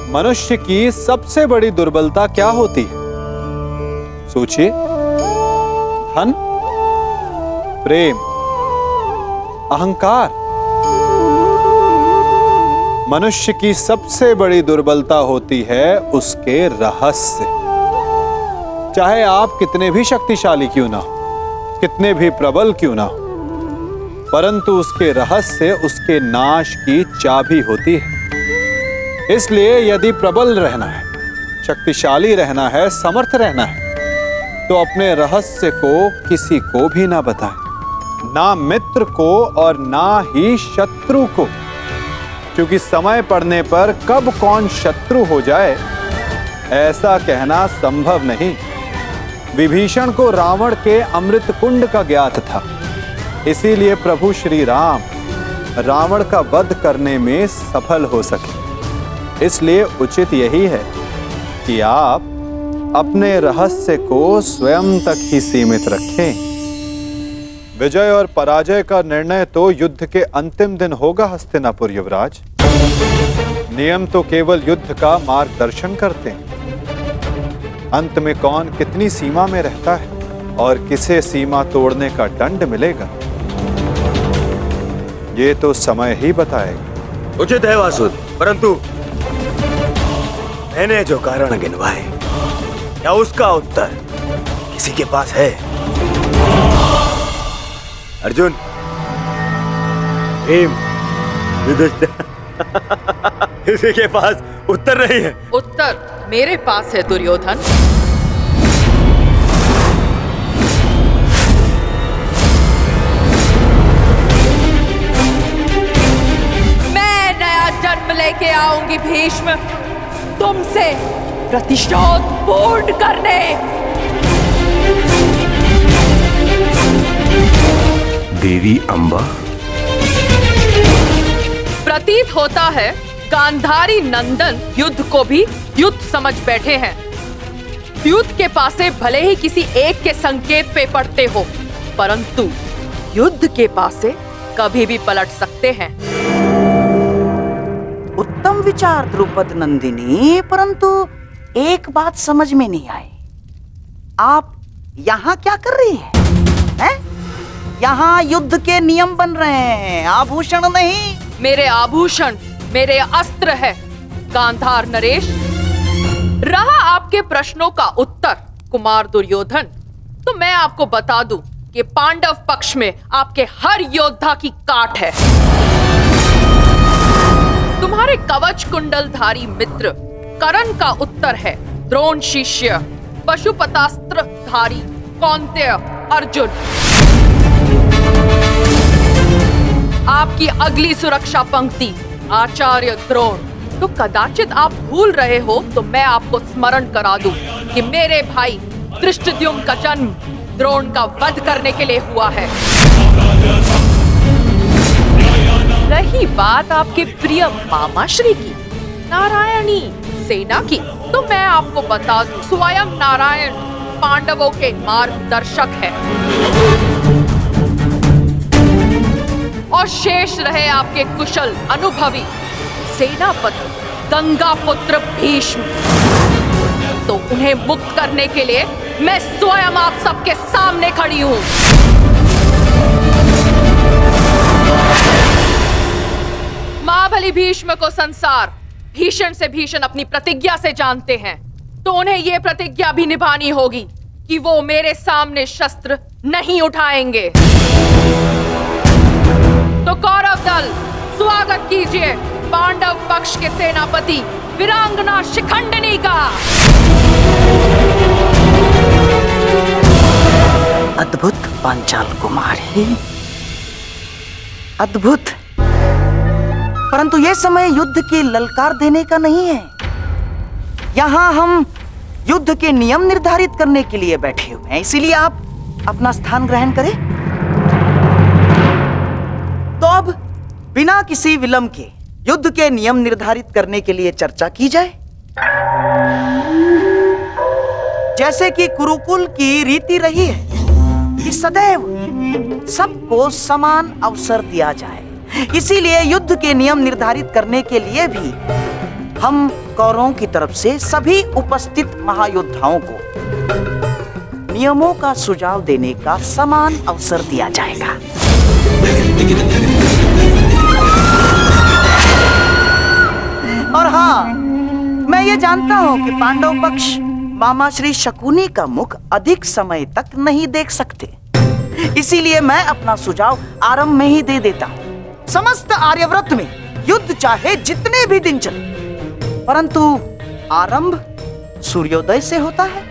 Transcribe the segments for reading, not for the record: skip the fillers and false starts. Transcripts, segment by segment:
मनुष्य की सबसे बड़ी दुर्बलता क्या होती है? सोचिए। धन, प्रेम, अहंकार। मनुष्य की सबसे बड़ी दुर्बलता होती है उसके रहस्य। चाहे आप कितने भी शक्तिशाली क्यों ना हो, कितने भी प्रबल क्यों ना हो, परंतु उसके रहस्य उसके नाश की चाबी होती है। इसलिए यदि प्रबल रहना है, शक्तिशाली रहना है, समर्थ रहना है, तो अपने रहस्य को किसी को भी ना बताएं, ना मित्र को और ना ही शत्रु को, क्योंकि समय पड़ने पर कब कौन शत्रु हो जाए ऐसा कहना संभव नहीं। विभीषण को रावण के अमृत कुंड का ज्ञात था, इसीलिए प्रभु श्री राम रावण का वध करने में सफल हो सके। इसलिए उचित यही है कि आप अपने रहस्य को स्वयं तक ही सीमित रखें। विजय और पराजय का निर्णय तो युद्ध के अंतिम दिन होगा हस्तिनापुर युवराज। नियम तो केवल युद्ध का मार्गदर्शन करते हैं। अंत में कौन कितनी सीमा में रहता है और किसे सीमा तोड़ने का दंड मिलेगा, ये तो समय ही बताएगा। उचित है वासुद, परंतु मैंने जो कारण गिनवाए, क्या उसका उत्तर किसी के पास है? अर्जुन, भीम, युधिष्ठिर, किसी के पास उत्तर नहीं है। उत्तर मेरे पास है दुर्योधन। मैं नया जन्म लेके आऊंगी भीष्म, तुमसे प्रतिशोध पूर्ण करने। देवी अंबा, प्रतीत होता है गांधारी नंदन युद्ध को भी युद्ध समझ बैठे हैं। युद्ध के पासे भले ही किसी एक के संकेत पे पड़ते हो, परंतु युद्ध के पासे कभी भी पलट सकते हैं। उत्तम विचार द्रुपद नंदिनी, परंतु एक बात समझ में नहीं आई। आप यहाँ क्या कर रही हैं? यहाँ युद्ध के नियम बन रहे हैं, आभूषण नहीं। मेरे आभूषण मेरे अस्त्र है गांधार नरेश। रहा आपके प्रश्नों का उत्तर कुमार दुर्योधन, तो मैं आपको बता दूं कि पांडव पक्ष में आपके हर योद्धा की काट है। तुम्हारे कवच कुंडलधारी मित्र कर्ण का उत्तर है द्रोण शिष्य पशुपतास्त्रधारी कौन्तेय अर्जुन। आपकी अगली सुरक्षा पंक्ति आचार्य द्रोण। तो कदाचित आप भूल रहे हो तो मैं आपको स्मरण करा दूं कि मेरे भाई धृष्टद्युम्न का जन्म द्रोण का वध करने के लिए हुआ है। रही बात आपके प्रिय मामाश्री की, नारायणी सेना की, तो मैं आपको बता दूं स्वयं नारायण पांडवों के मार्गदर्शक है। और शेष रहे आपके कुशल अनुभवी सेनापति गंगा पुत्र भीष्म, तो उन्हें मुक्त करने के लिए मैं स्वयं आप सबके सामने खड़ी हूं। महाबली भीष्म को संसार भीषण से भीषण अपनी प्रतिज्ञा से जानते हैं, तो उन्हें यह प्रतिज्ञा भी निभानी होगी कि वो मेरे सामने शस्त्र नहीं उठाएंगे। तो कौरव दल स्वागत कीजिए पांडव पक्ष के सेनापति वीरांगना शिखंडिनी का। अद्भुत पांचाल कुमारी, अद्भुत। परंतु यह समय युद्ध की ललकार देने का नहीं है। यहाँ हम युद्ध के नियम निर्धारित करने के लिए बैठे हुए हैं, इसीलिए आप अपना स्थान ग्रहण करें। तो अब बिना किसी विलंब के युद्ध के नियम निर्धारित करने के लिए चर्चा की जाए। जैसे कि कुरुकुल की रीति रही है कि सदैव सबको समान अवसर दिया जाए, इसीलिए युद्ध के नियम निर्धारित करने के लिए भी हम कौरवों की तरफ से सभी उपस्थित महायोद्धाओं को नियमों का सुझाव देने का समान अवसर दिया जाएगा। और हाँ, मैं ये जानता हूं कि पांडव पक्ष मामा श्री शकुनी का मुख अधिक समय तक नहीं देख सकते, इसीलिए मैं अपना सुझाव आरंभ में ही दे देता हूं। समस्त आर्यव्रत में युद्ध चाहे जितने भी दिन चले, परंतु आरंभ सूर्योदय से होता है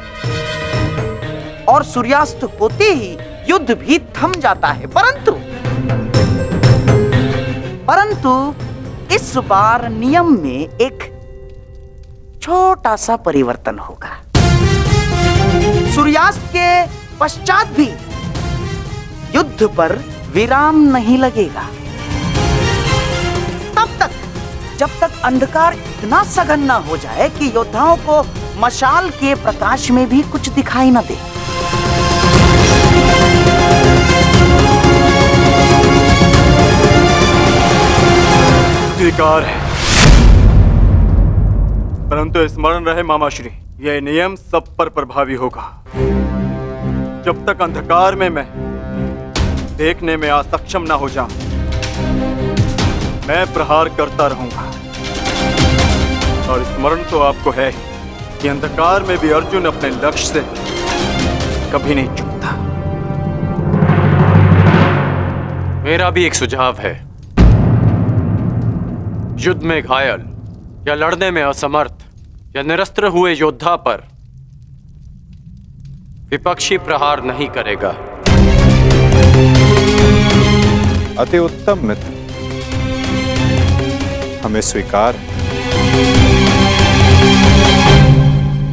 और सूर्यास्त होते ही युद्ध भी थम जाता है। परंतु इस बार नियम में एक छोटा सा परिवर्तन होगा। सूर्यास्त के पश्चात भी युद्ध पर विराम नहीं लगेगा, तब तक जब तक अंधकार इतना सघन न हो जाए कि योद्धाओं को मशाल के प्रकाश में भी कुछ दिखाई न दे। स्वीकार है, परंतु स्मरण रहे मामाश्री, यह नियम सब पर प्रभावी होगा। जब तक अंधकार में मैं देखने में असक्षम न हो जाऊं, मैं प्रहार करता रहूंगा। और स्मरण तो आपको है कि अंधकार में भी अर्जुन अपने लक्ष्य से कभी नहीं चूकता। मेरा भी एक सुझाव है। युद्ध में घायल या लड़ने में असमर्थ या निरस्त्र हुए योद्धा पर विपक्षी प्रहार नहीं करेगा। अति उत्तम मित्र, हमें स्वीकार है।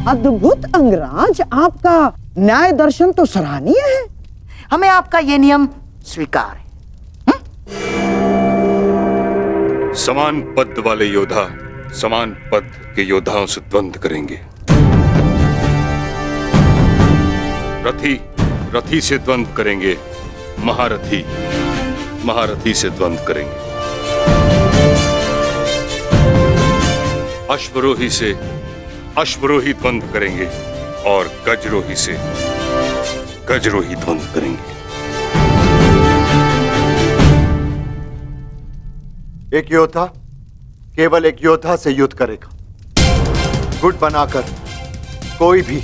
अद्भुत अंगराज, आपका न्याय दर्शन तो सराहनीय है। हमें आपका ये नियम स्वीकार है। समान पद वाले योद्धा समान पद के योद्धाओं से द्वंद्व करेंगे। रथी रथी से द्वंद्व करेंगे, महारथी महारथी से द्वंद्व करेंगे, अश्वरोही से अश्वरोही द्वंद्व करेंगे और गजरोही से गजरोही द्वंद्व करेंगे। एक योद्धा केवल एक योद्धा से युद्ध करेगा। गुट बनाकर कोई भी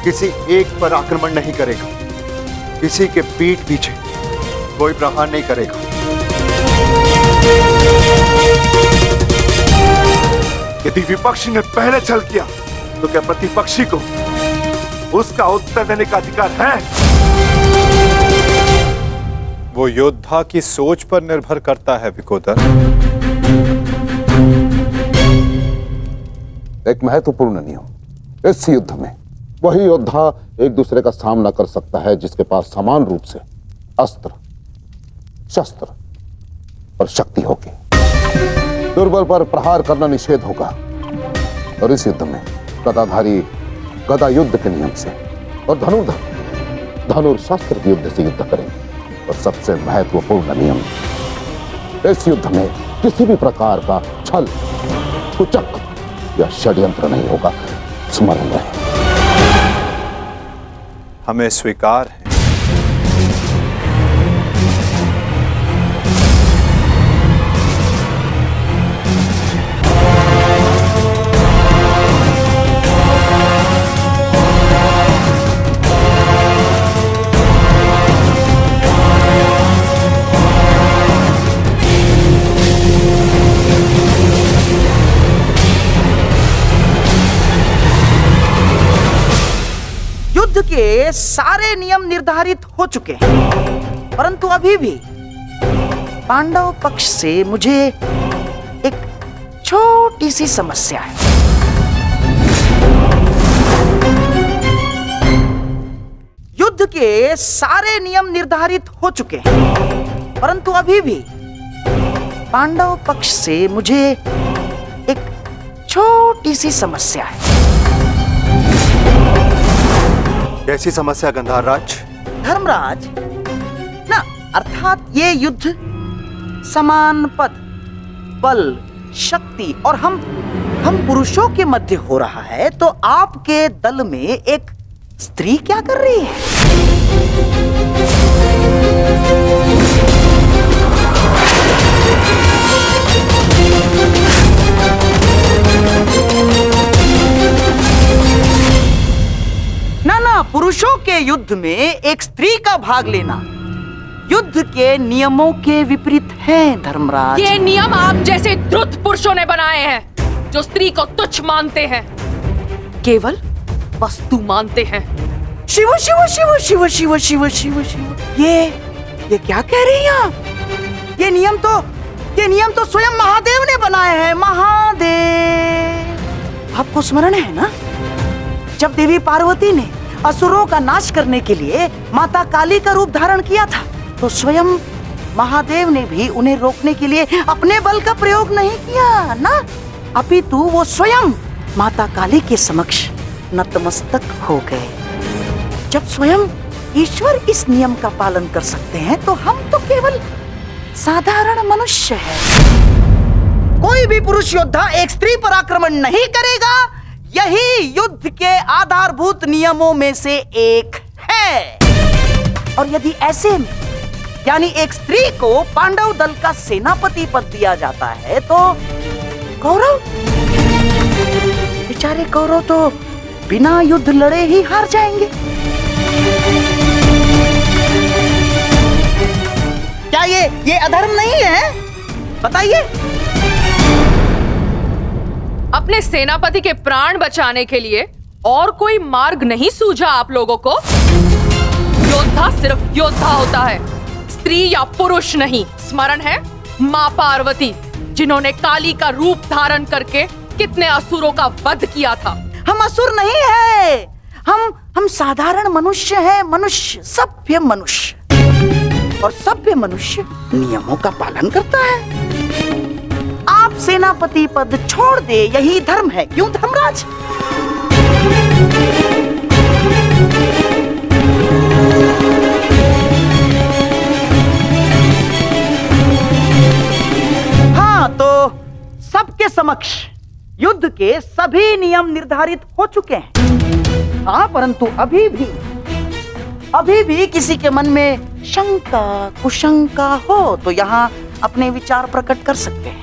किसी एक पर आक्रमण नहीं करेगा, किसी के पीठ पीछे कोई प्रहार नहीं करेगा। यदि विपक्षी ने पहले छल किया तो क्या प्रतिपक्षी को उसका उत्तर देने का अधिकार है? वो योद्धा की सोच पर निर्भर करता है विकोदर। एक महत्वपूर्ण नियम, इस युद्ध में वही योद्धा एक दूसरे का सामना कर सकता है जिसके पास समान रूप से अस्त्र, शस्त्र और शक्ति होगी। दुर्बल पर प्रहार करना निषेध होगा। और इस युद्ध में गदाधारी गदा युद्ध के नियम से और धनुर्धर धनुर्शस्त्र के युद्ध से युद्ध करेंगे। और सबसे महत्वपूर्ण नियम, इस युद्ध में किसी भी प्रकार का छल, कुचक या षड्यंत्र नहीं होगा। स्मरण रहे। हमें स्वीकार है। युद्ध के सारे नियम निर्धारित हो चुके हैं, परंतु अभी भी पांडव पक्ष से मुझे एक छोटी सी समस्या है। युद्ध के सारे नियम निर्धारित हो चुके हैं, परंतु अभी भी पांडव पक्ष से मुझे एक छोटी सी समस्या है। कैसी समस्या गंधार राज? धर्मराज ना, अर्थात ये युद्ध समान पद, बल, शक्ति और हम हम पुरुषों के मध्य हो रहा है, तो आपके दल में एक स्त्री क्या कर रही है? ना, पुरुषों के युद्ध में एक स्त्री का भाग लेना युद्ध के नियमों के विपरीत है धर्मराज। ये नियम आप जैसे द्रुत पुरुषों ने बनाए हैं, जो स्त्री को तुच्छ मानते हैं, केवल वस्तु मानते हैं। शिव शिव शिव शिव शिव शिव शिव शिव, ये क्या कह रही हैं आप? ये नियम तो स्वयं महादेव ने बनाए हैं। महादेव, आपको स्मरण है ना, जब देवी पार्वती ने असुरों का नाश करने के लिए माता काली का रूप धारण किया था, तो स्वयं महादेव ने भी उन्हें रोकने के लिए अपने बल का प्रयोग नहीं किया ना, अपितु वो स्वयं माता काली के समक्ष नतमस्तक हो गए। जब स्वयं ईश्वर इस नियम का पालन कर सकते हैं, तो हम तो केवल साधारण मनुष्य हैं। कोई भी पुरुष योद्धा एक स्त्री पर आक्रमण नहीं करेगा, यही युद्ध के आधारभूत नियमों में से एक है। और यदि ऐसे में यानी एक स्त्री को पांडव दल का सेनापति पद दिया जाता है, तो कौरव, बेचारे कौरव तो बिना युद्ध लड़े ही हार जाएंगे। क्या ये अधर्म नहीं है? बताइए। अपने सेनापति के प्राण बचाने के लिए और कोई मार्ग नहीं सूझा आप लोगों को? योद्धा सिर्फ योद्धा होता है, स्त्री या पुरुष नहीं। स्मरण है मां पार्वती, जिन्होंने काली का रूप धारण करके कितने असुरों का वध किया था। हम असुर नहीं है, हम साधारण मनुष्य हैं, मनुष्य, सभ्य मनुष्य। और सभ्य मनुष्य नियमों का पालन करता है। आप सेनापति पद छोड़ दे, यही धर्म है, क्यों धर्मराज? हाँ, तो सबके समक्ष युद्ध के सभी नियम निर्धारित हो चुके हैं। हाँ, परंतु अभी भी किसी के मन में शंका कुशंका हो तो यहाँ अपने विचार प्रकट कर सकते हैं।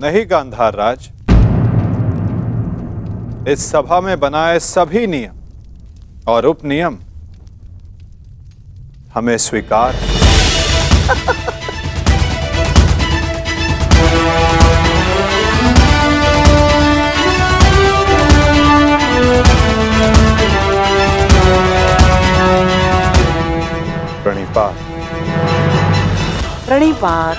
नहीं गांधार राज, इस सभा में बनाए सभी नियम और उपनियम हमें स्वीकार है। प्रणिपात। प्रणिपात।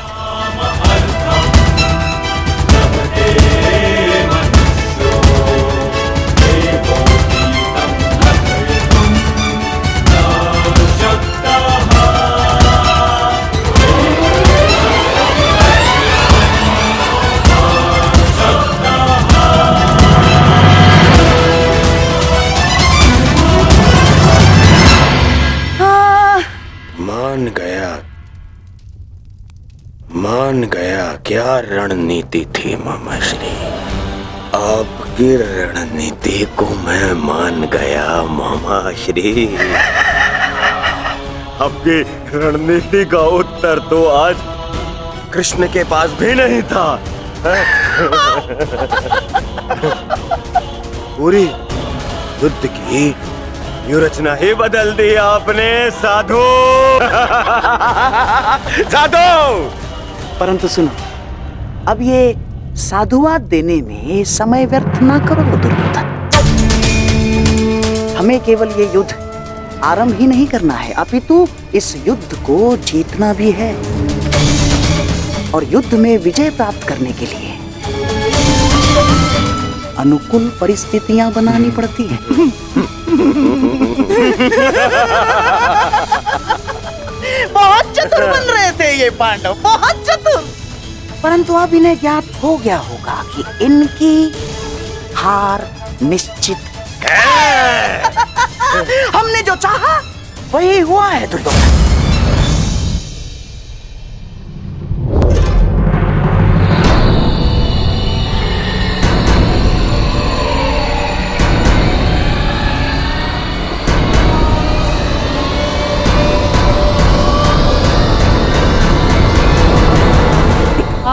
मान गया क्या रणनीति थी मामाश्री। आपकी रणनीति को मैं मान गया मामाश्री। आपकी रणनीति का उत्तर तो आज कृष्ण के पास भी नहीं था। पूरी युद्ध की व्यूरचना ही बदल दी आपने साधु। साधु, परंतु सुनो, अब ये साधुवाद देने में समय व्यर्थ ना करो दुर्योधन। हमें केवल ये युद्ध आरंभ ही नहीं करना है, अपितु इस युद्ध को जीतना भी है। और युद्ध में विजय प्राप्त करने के लिए अनुकूल परिस्थितियां बनानी पड़ती हैं। बहुत चतुर बन रहे थे ये पांडव, बहुत चतुर। परंतु अब इन्हें ज्ञात हो गया होगा कि इनकी हार निश्चित है। हमने जो चाहा वही हुआ है दुर्योधन।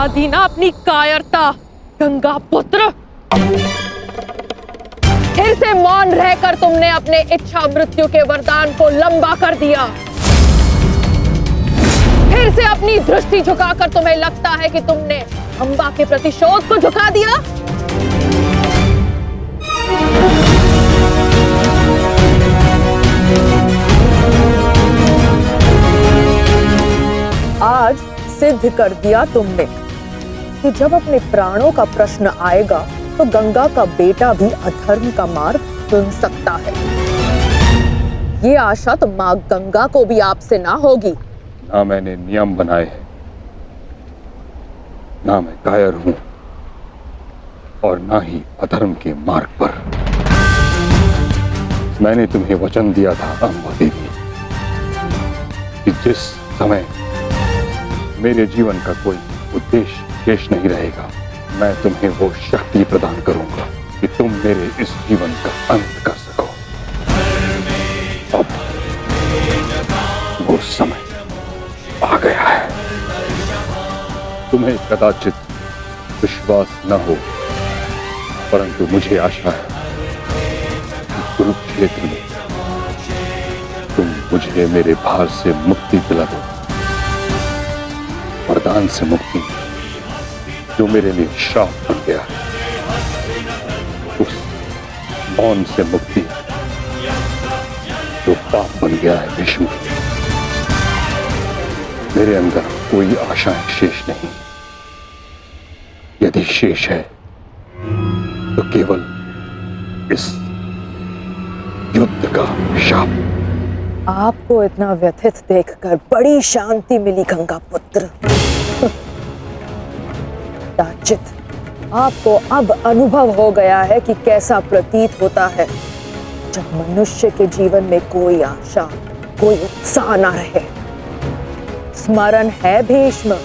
दिखा दी ना अपनी कायरता गंगा पुत्र। फिर से मौन रहकर तुमने अपने इच्छा मृत्यु के वरदान को लंबा कर दिया। फिर से अपनी दृष्टि झुकाकर तुम्हें लगता है कि तुमने अंबा के प्रतिशोध को झुका दिया। आज सिद्ध कर दिया तुमने कि जब अपने प्राणों का प्रश्न आएगा तो गंगा का बेटा भी अधर्म का मार्ग चुन सकता है। ये आशा तो मां गंगा को भी आपसे ना होगी। ना मैंने नियम बनाए हैं, ना मैं कायर हूं और ना ही अधर्म के मार्ग पर। मैंने तुम्हें वचन दिया था अम्बा देवी कि जिस समय मेरे जीवन का कोई उद्देश्य शेष नहीं रहेगा, मैं तुम्हें वो शक्ति प्रदान करूंगा कि तुम मेरे इस जीवन का अंत कर सको। अब वो समय आ गया है। तुम्हें कदाचित विश्वास न हो, परंतु मुझे आशा है कि कुरुक्षेत्र में तुम मुझे मेरे भार से मुक्ति दिला दो। वरदान से मुक्ति जो मेरे लिए श्राप बन गया, उस मौन से मुक्ति जो पाप बन गया है भीष्म। मेरे अंदर कोई आशाएं शेष नहीं। यदि शेष है तो केवल इस युद्ध का शाप। आपको इतना व्यथित देखकर बड़ी शांति मिली गंगा पुत्र। दाचित, आपको अब अनुभव हो गया है कि कैसा प्रतीत होता है जब मनुष्य के जीवन में कोई आशा, कोई उत्साह न रहे। स्मरण है भीष्म,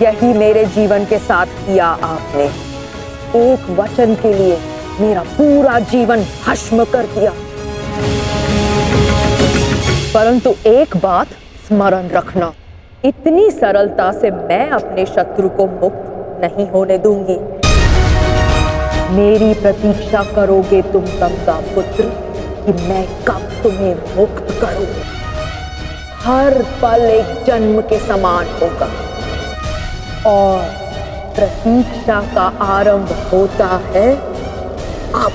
यही मेरे जीवन के साथ किया आपने। एक वचन के लिए मेरा पूरा जीवन भस्म कर दिया। परंतु एक बात स्मरण रखना, इतनी सरलता से मैं अपने शत्रु को मुक्त नहीं होने दूंगी। मेरी प्रतीक्षा करोगे तुम गंगा पुत्र कि मैं कब तुम्हें मुक्त करूं। हर पल एक जन्म के समान होगा और प्रतीक्षा का आरंभ होता है अब।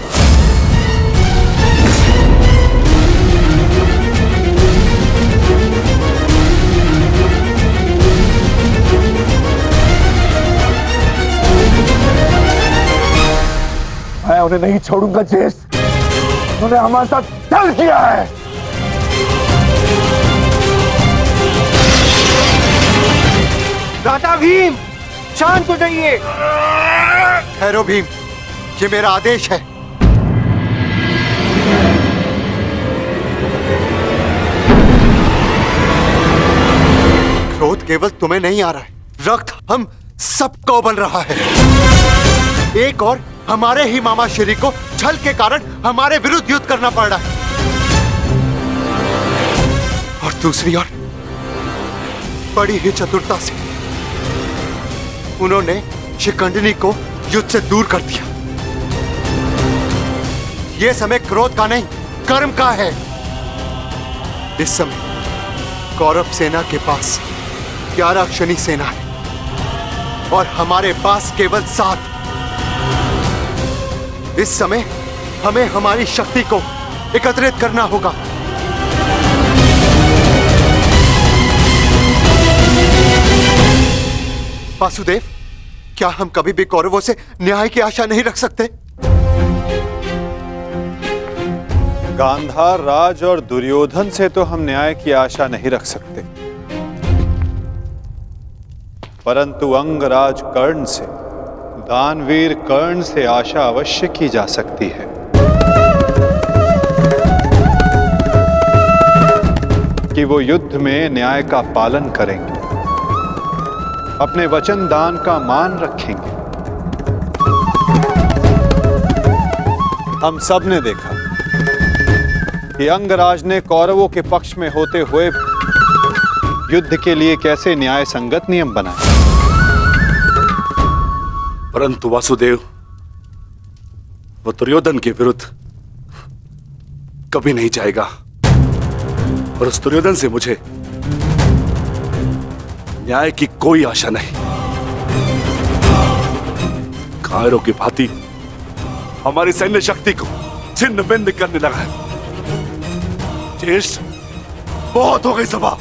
मैं उन्हें नहीं छोड़ूंगा जेस, उन्होंने हमारे साथ छल किया है। दादा भीम, शांत हो जाइए। ठहरो भीम, ये मेरा आदेश है। क्रोध केवल तुम्हें नहीं आ रहा है, रक्त हम सबको उबल रहा है। एक और हमारे ही मामा श्री को छल के कारण हमारे विरुद्ध युद्ध करना पड़ रहा है, और दूसरी ओर बड़ी ही चतुरता से उन्होंने शिखंडिनी को युद्ध से दूर कर दिया। यह समय क्रोध का नहीं, कर्म का है। इस समय कौरव सेना के पास 11 क्षणी सेना है और हमारे पास केवल 7। इस समय हमें हमारी शक्ति को एकत्रित करना होगा। वासुदेव, क्या हम कभी भी कौरवों से न्याय की आशा नहीं रख सकते? गांधार राज और दुर्योधन से तो हम न्याय की आशा नहीं रख सकते, परंतु अंगराज कर्ण से, दानवीर कर्ण से आशा अवश्य की जा सकती है। कि वो युद्ध में न्याय का पालन करेंगे, अपने वचन दान का मान रखेंगे। हम सब ने देखा कि अंगराज ने कौरवों के पक्ष में होते हुए युद्ध के लिए कैसे न्याय संगत नियम बनाए। परंतु वासुदेव, वो दुर्योधन के विरुद्ध कभी नहीं जाएगा और उस दुर्योधन से मुझे न्याय की कोई आशा नहीं। कायरों की भांति हमारी सैन्य शक्ति को छिन्न भिन्न करने लगा है। ज्येष्ठ, बहुत हो गई सभा,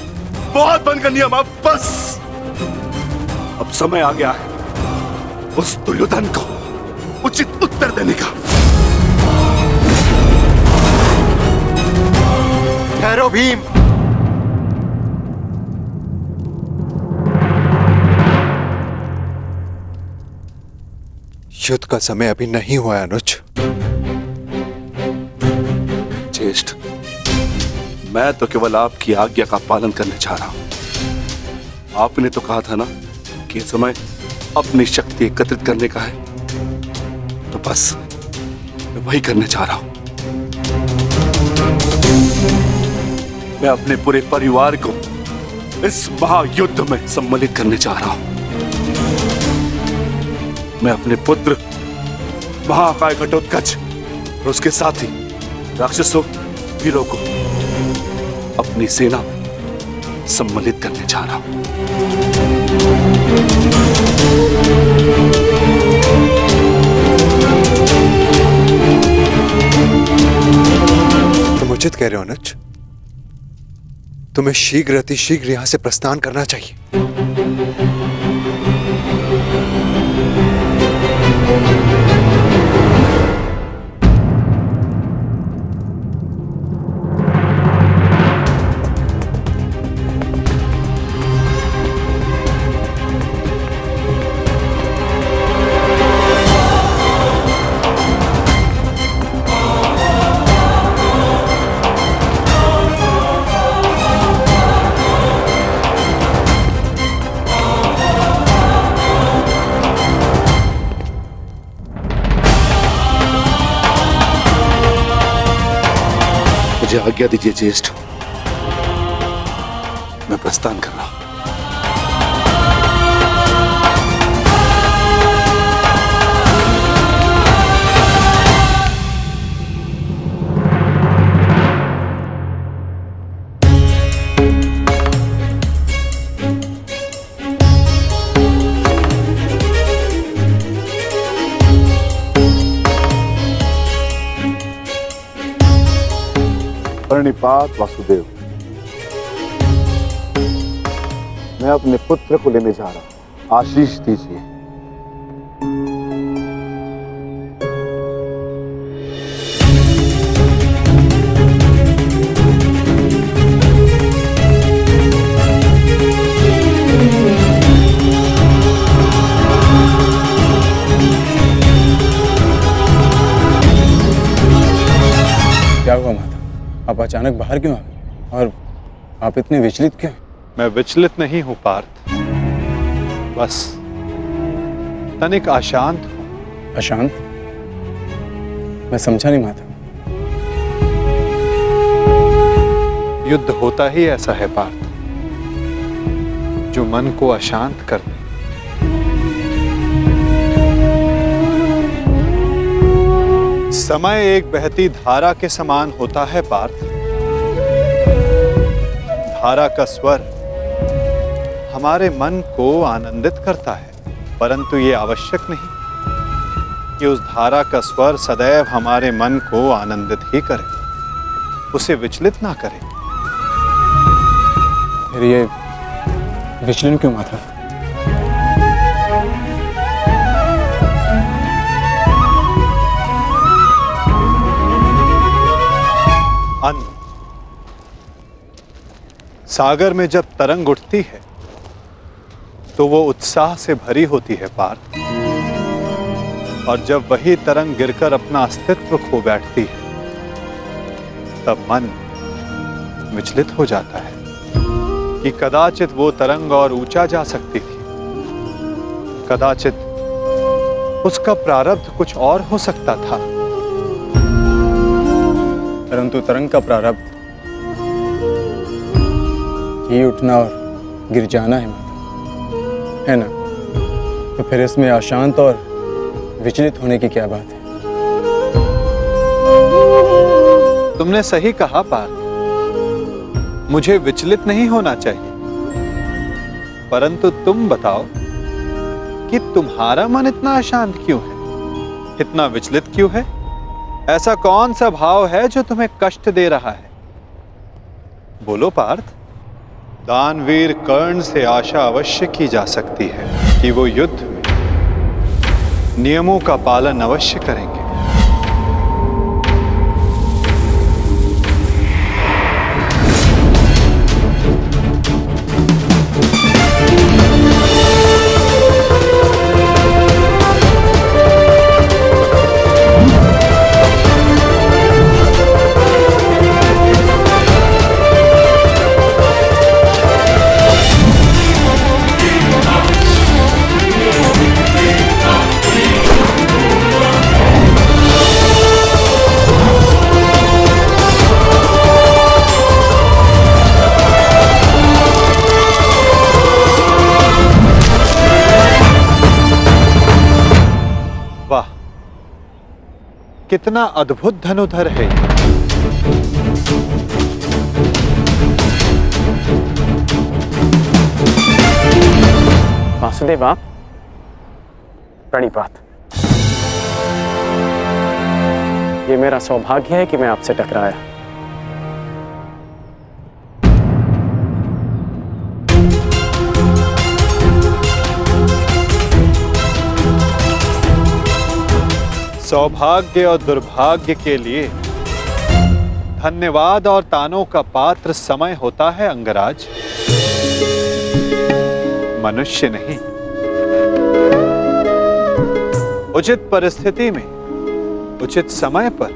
बहुत बन गया नियम, अब बस। अब समय आ गया है उस दुर्योधन को उचित उत्तर देने का। ठहरो भीम। युद्ध का समय अभी नहीं हुआ है अनुज। ज्येष्ठ, मैं तो केवल आपकी आज्ञा का पालन करने चाह रहा हूं। आपने तो कहा था ना कि समय अपनी शक्ति एकत्रित करने का है, तो बस मैं वही करने चाह रहा हूं। मैं अपने पूरे परिवार को इस महायुद्ध में सम्मिलित करने चाह रहा हूं। मैं अपने पुत्र महाकाय घटोत्कच और उसके साथी राक्षसों वीरों को अपनी सेना में सम्मिलित करने जा रहा हूं। तुम उचित कह रहे हो अनुज। तुम्हें शीघ्र अतिशीघ्र यहां से प्रस्थान करना चाहिए। मुझे आज्ञा दीजिए ज्येष्ठ, मैं प्रस्थान कर रहा हूं। प्रणिपात वासुदेव। मैं अपने पुत्र को लेने जा रहा हूं, आशीष दीजिए। क्या हुआ माता? आप अचानक बाहर क्यों आ गए? और आप इतने विचलित क्यों? मैं विचलित नहीं हूं पार्थ, बस तनिक अशांत हूं। अशांत? मैं समझा नहीं माता। युद्ध होता ही ऐसा है पार्थ, जो मन को अशांत कर दे। समय एक बहती धारा के समान होता है पार्थ। धारा का स्वर हमारे मन को आनंदित करता है, परंतु ये आवश्यक नहीं कि उस धारा का स्वर सदैव हमारे मन को आनंदित ही करे, उसे विचलित ना करे। फिर ये विचलन क्यों माता? अन्न, सागर में जब तरंग उठती है तो वो उत्साह से भरी होती है पार्थ, और जब वही तरंग गिरकर अपना अस्तित्व खो बैठती है तब मन विचलित हो जाता है कि कदाचित वो तरंग और ऊंचा जा सकती थी, कदाचित उसका प्रारब्ध कुछ और हो सकता था। परंतु तरंग का प्रारब्ध ही उठना और गिर जाना है माता, है ना? तो फिर इसमें अशांत और विचलित होने की क्या बात है? तुमने सही कहा पार्थ, मुझे विचलित नहीं होना चाहिए, परंतु तुम बताओ कि तुम्हारा मन इतना अशांत क्यों है, इतना विचलित क्यों है? ऐसा कौन सा भाव है जो तुम्हें कष्ट दे रहा है? बोलो पार्थ। दानवीर कर्ण से आशा अवश्य की जा सकती है कि वो युद्ध में नियमों का पालन अवश्य करेंगे। वाह, कितना अद्भुत धनुधर है ये। वासुदेव आप प्रणिपात। ये मेरा सौभाग्य है कि मैं आपसे टकराया। सौभाग्य और दुर्भाग्य के लिए धन्यवाद और तानों का पात्र समय होता है अंगराज, मनुष्य नहीं। उचित परिस्थिति में उचित समय पर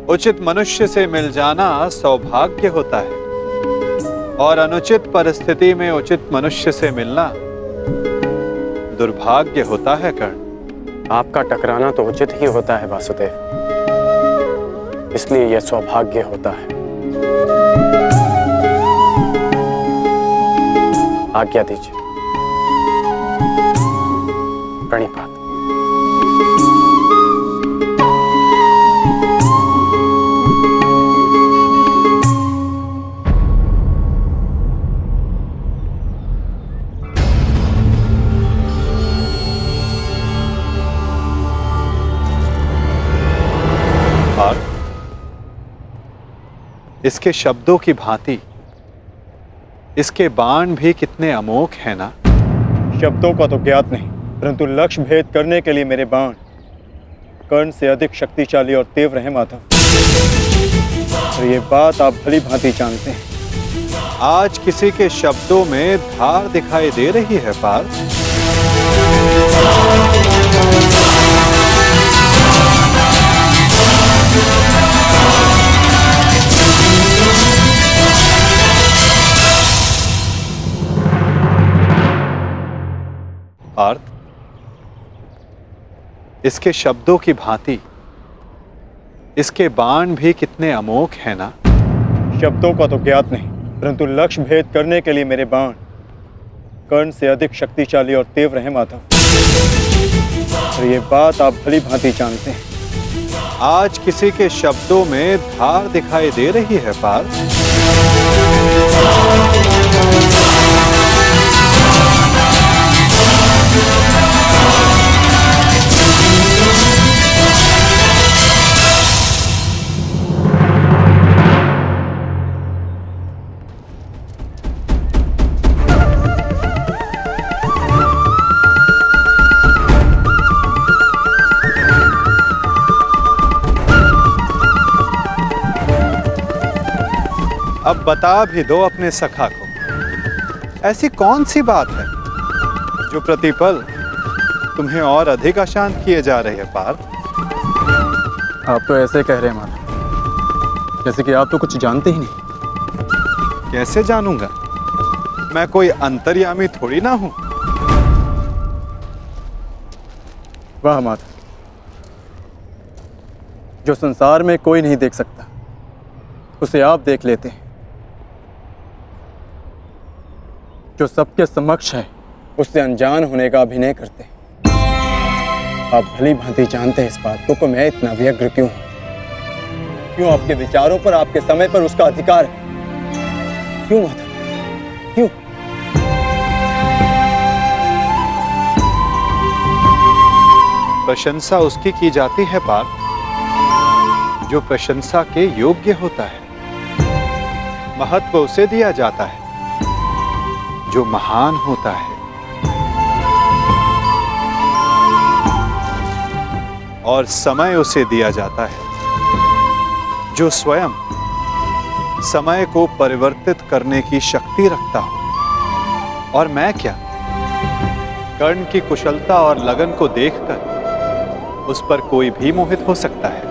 उचित मनुष्य से मिल जाना सौभाग्य होता है, और अनुचित परिस्थिति में उचित मनुष्य से मिलना दुर्भाग्य होता है कर्ण। आपका टकराना तो उचित ही होता है वासुदेव, इसलिए यह सौभाग्य होता है। आज्ञा दीजिए। प्रणिपात। इसके शब्दों की भांति इसके बाण भी कितने अमोघ हैं ना। शब्दों का तो ज्ञात नहीं, परंतु लक्ष्य भेद करने के लिए मेरे बाण कर्ण से अधिक शक्तिशाली और तीव्र हैं माधव, और ये बात आप भली भांति जानते हैं। आज किसी के शब्दों में धार दिखाई दे रही है पार्थ। पार्थ, इसके शब्दों की भांति इसके बाण भी कितने अमोघ हैं ना। शब्दों का तो ज्ञात नहीं, परंतु लक्ष्य भेद करने के लिए मेरे बाण कर्ण से अधिक शक्तिशाली और तीव्र हैं माधव, और ये बात आप भली भांति जानते हैं। आज किसी के शब्दों में धार दिखाई दे रही है पार्थ। अब बता भी दो अपने सखा को, ऐसी कौन सी बात है जो प्रतिपल तुम्हें और अधिक अशांत किए जा रही है पार्थ। आप तो ऐसे कह रहे हैं माधव, जैसे कि आप तो कुछ जानते ही नहीं। कैसे जानूंगा, मैं कोई अंतर्यामी थोड़ी ना हूं। वाह माधव, जो संसार में कोई नहीं देख सकता उसे आप देख लेते हैं, जो सबके समक्ष है उससे अनजान होने का अभिनय करते हैं। आप भली भांति जानते हैं इस बात को मैं इतना व्यग्र क्यों हूं। क्यों आपके विचारों पर, आपके समय पर उसका अधिकार है। क्यों माता, क्यों? प्रशंसा उसकी की जाती है पार्थ जो प्रशंसा के योग्य होता है। महत्व उसे दिया जाता है जो महान होता है। और समय उसे दिया जाता है जो स्वयं समय को परिवर्तित करने की शक्ति रखता हो। और मैं क्या, कर्ण की कुशलता और लगन को देखकर उस पर कोई भी मोहित हो सकता है।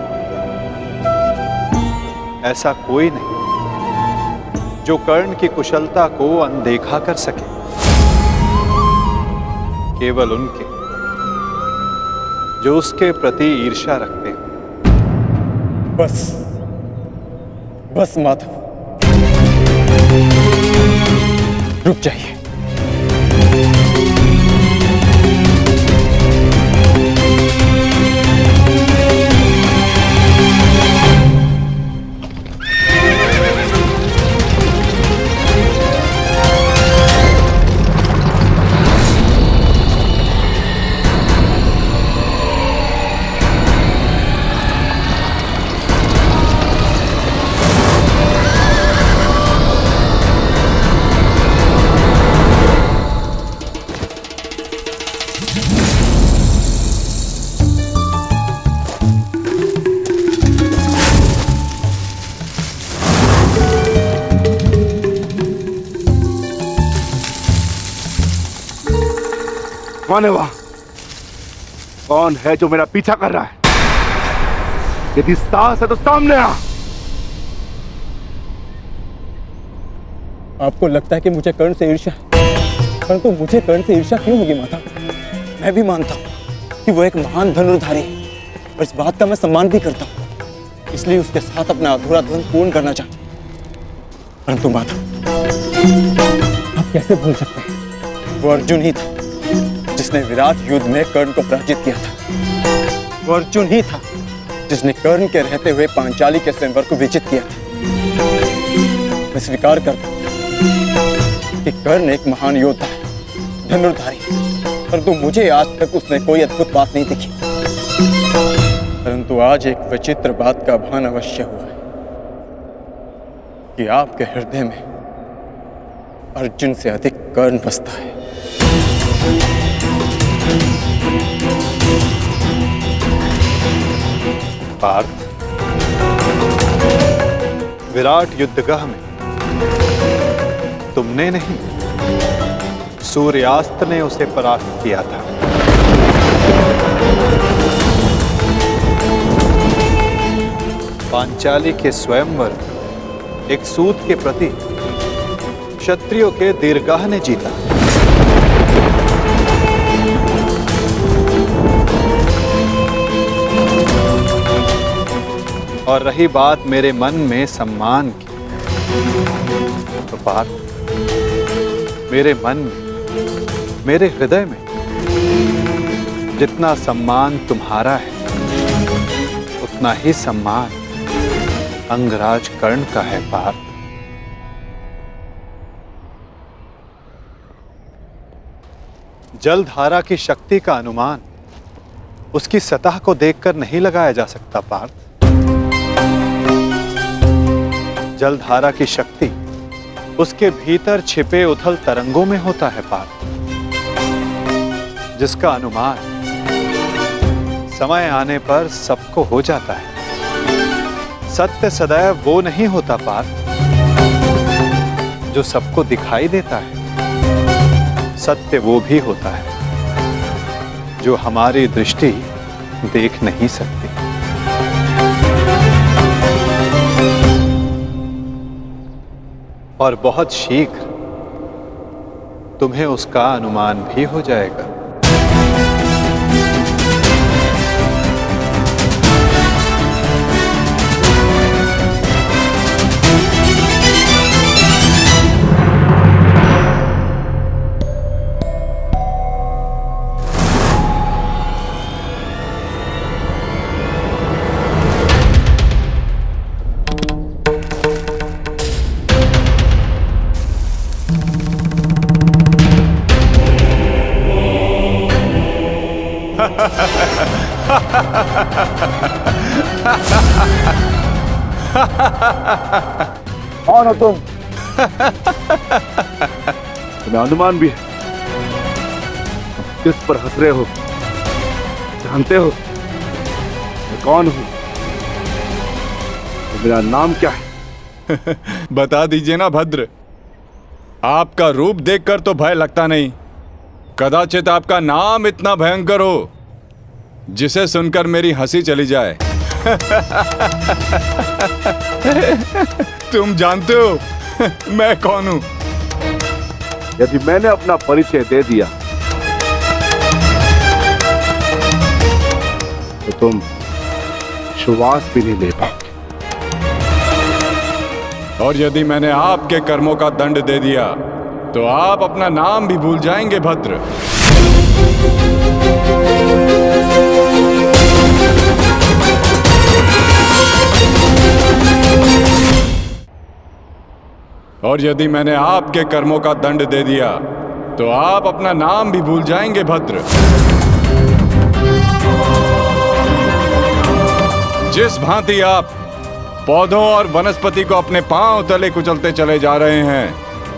ऐसा कोई नहीं जो कर्ण की कुशलता को अनदेखा कर सके। केवल उनके जो उसके प्रति ईर्ष्या रखते हैं। बस बस माधव, रुक जाइए। कौन है वहां? कौन है जो मेरा पीछा कर रहा है? यदि साहस है तो सामने आ। आपको लगता है कि मुझे कर्ण से ईर्ष्या है, परंतु मुझे कर्ण से ईर्ष्या क्यों होगी माता? मैं भी मानता हूँ कि वो एक महान धनुर्धारी है और इस बात का मैं सम्मान भी करता हूँ, इसलिए उसके साथ अपना अधूरा द्वंद्व पूर्ण करना चाहता हूँ। परंतु माता, आप कैसे भूल सकते हैं वो अर्जुन ही था जिसने विराट युद्ध में कर्ण को पराजित किया था। वो अर्जुन ही था जिसने कर्ण के रहते हुए पांचाली के स्वयंवर को विजित किया था। मैं स्वीकार करता हूं कि कर्ण एक महान योद्धा है, धनुर्धारी, परंतु मुझे आज तक उसमें कोई अद्भुत बात नहीं दिखी। परंतु आज एक विचित्र बात का भान अवश्य हुआ है कि आपके हृदय में अर्जुन से अधिक कर्ण बसता है। पार्थ, विराट युद्धगाह में तुमने नहीं, सूर्यास्त ने उसे परास्त किया था। पांचाली के स्वयंवर एक सूत के प्रति क्षत्रियों के दीर्घाह ने जीता। और रही बात मेरे मन में सम्मान की, तो पार्थ, मेरे मन में, मेरे हृदय में जितना सम्मान तुम्हारा है, उतना ही सम्मान अंगराज कर्ण का है। पार्थ, जलधारा की शक्ति का अनुमान उसकी सतह को देखकर नहीं लगाया जा सकता। पार्थ, जलधारा की शक्ति उसके भीतर छिपे उथल तरंगों में होता है। पार्थ, जिसका अनुमान समय आने पर सबको हो जाता है। सत्य सदैव वो नहीं होता पार्थ जो सबको दिखाई देता है। सत्य वो भी होता है जो हमारी दृष्टि देख नहीं सकती। और बहुत शीघ्र तुम्हें उसका अनुमान भी हो जाएगा। कौन हो तुम? तुम्हें अनुमान भी है किस पर हंस रहे हो? जानते हो मैं कौन हूं? तो मेरा नाम क्या है? बता दीजिए ना भद्र। आपका रूप देखकर तो भय लगता नहीं, कदाचित आपका नाम इतना भयंकर हो जिसे सुनकर मेरी हंसी चली जाए। तुम जानते हो मैं कौन हूं? यदि मैंने अपना परिचय दे दिया तो तुम श्वास भी नहीं ले पाओगे। और यदि मैंने आपके कर्मों का दंड दे दिया तो आप अपना नाम भी भूल जाएंगे भद्र। और यदि मैंने आपके कर्मों का दंड दे दिया तो आप अपना नाम भी भूल जाएंगे भद्र। जिस भांति आप पौधों और वनस्पति को अपने पांव तले कुचलते चले जा रहे हैं,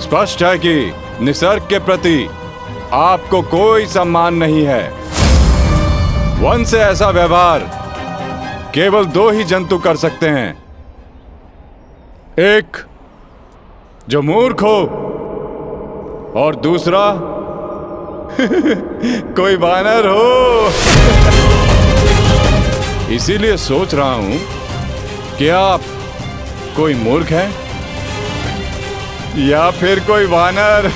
स्पष्ट है कि निसर्ग के प्रति आपको कोई सम्मान नहीं है। वन से ऐसा व्यवहार केवल दो ही जंतु कर सकते हैं, एक जो मूर्ख हो और दूसरा कोई वानर हो। इसीलिए सोच रहा हूं कि आप कोई मूर्ख हैं या फिर कोई वानर।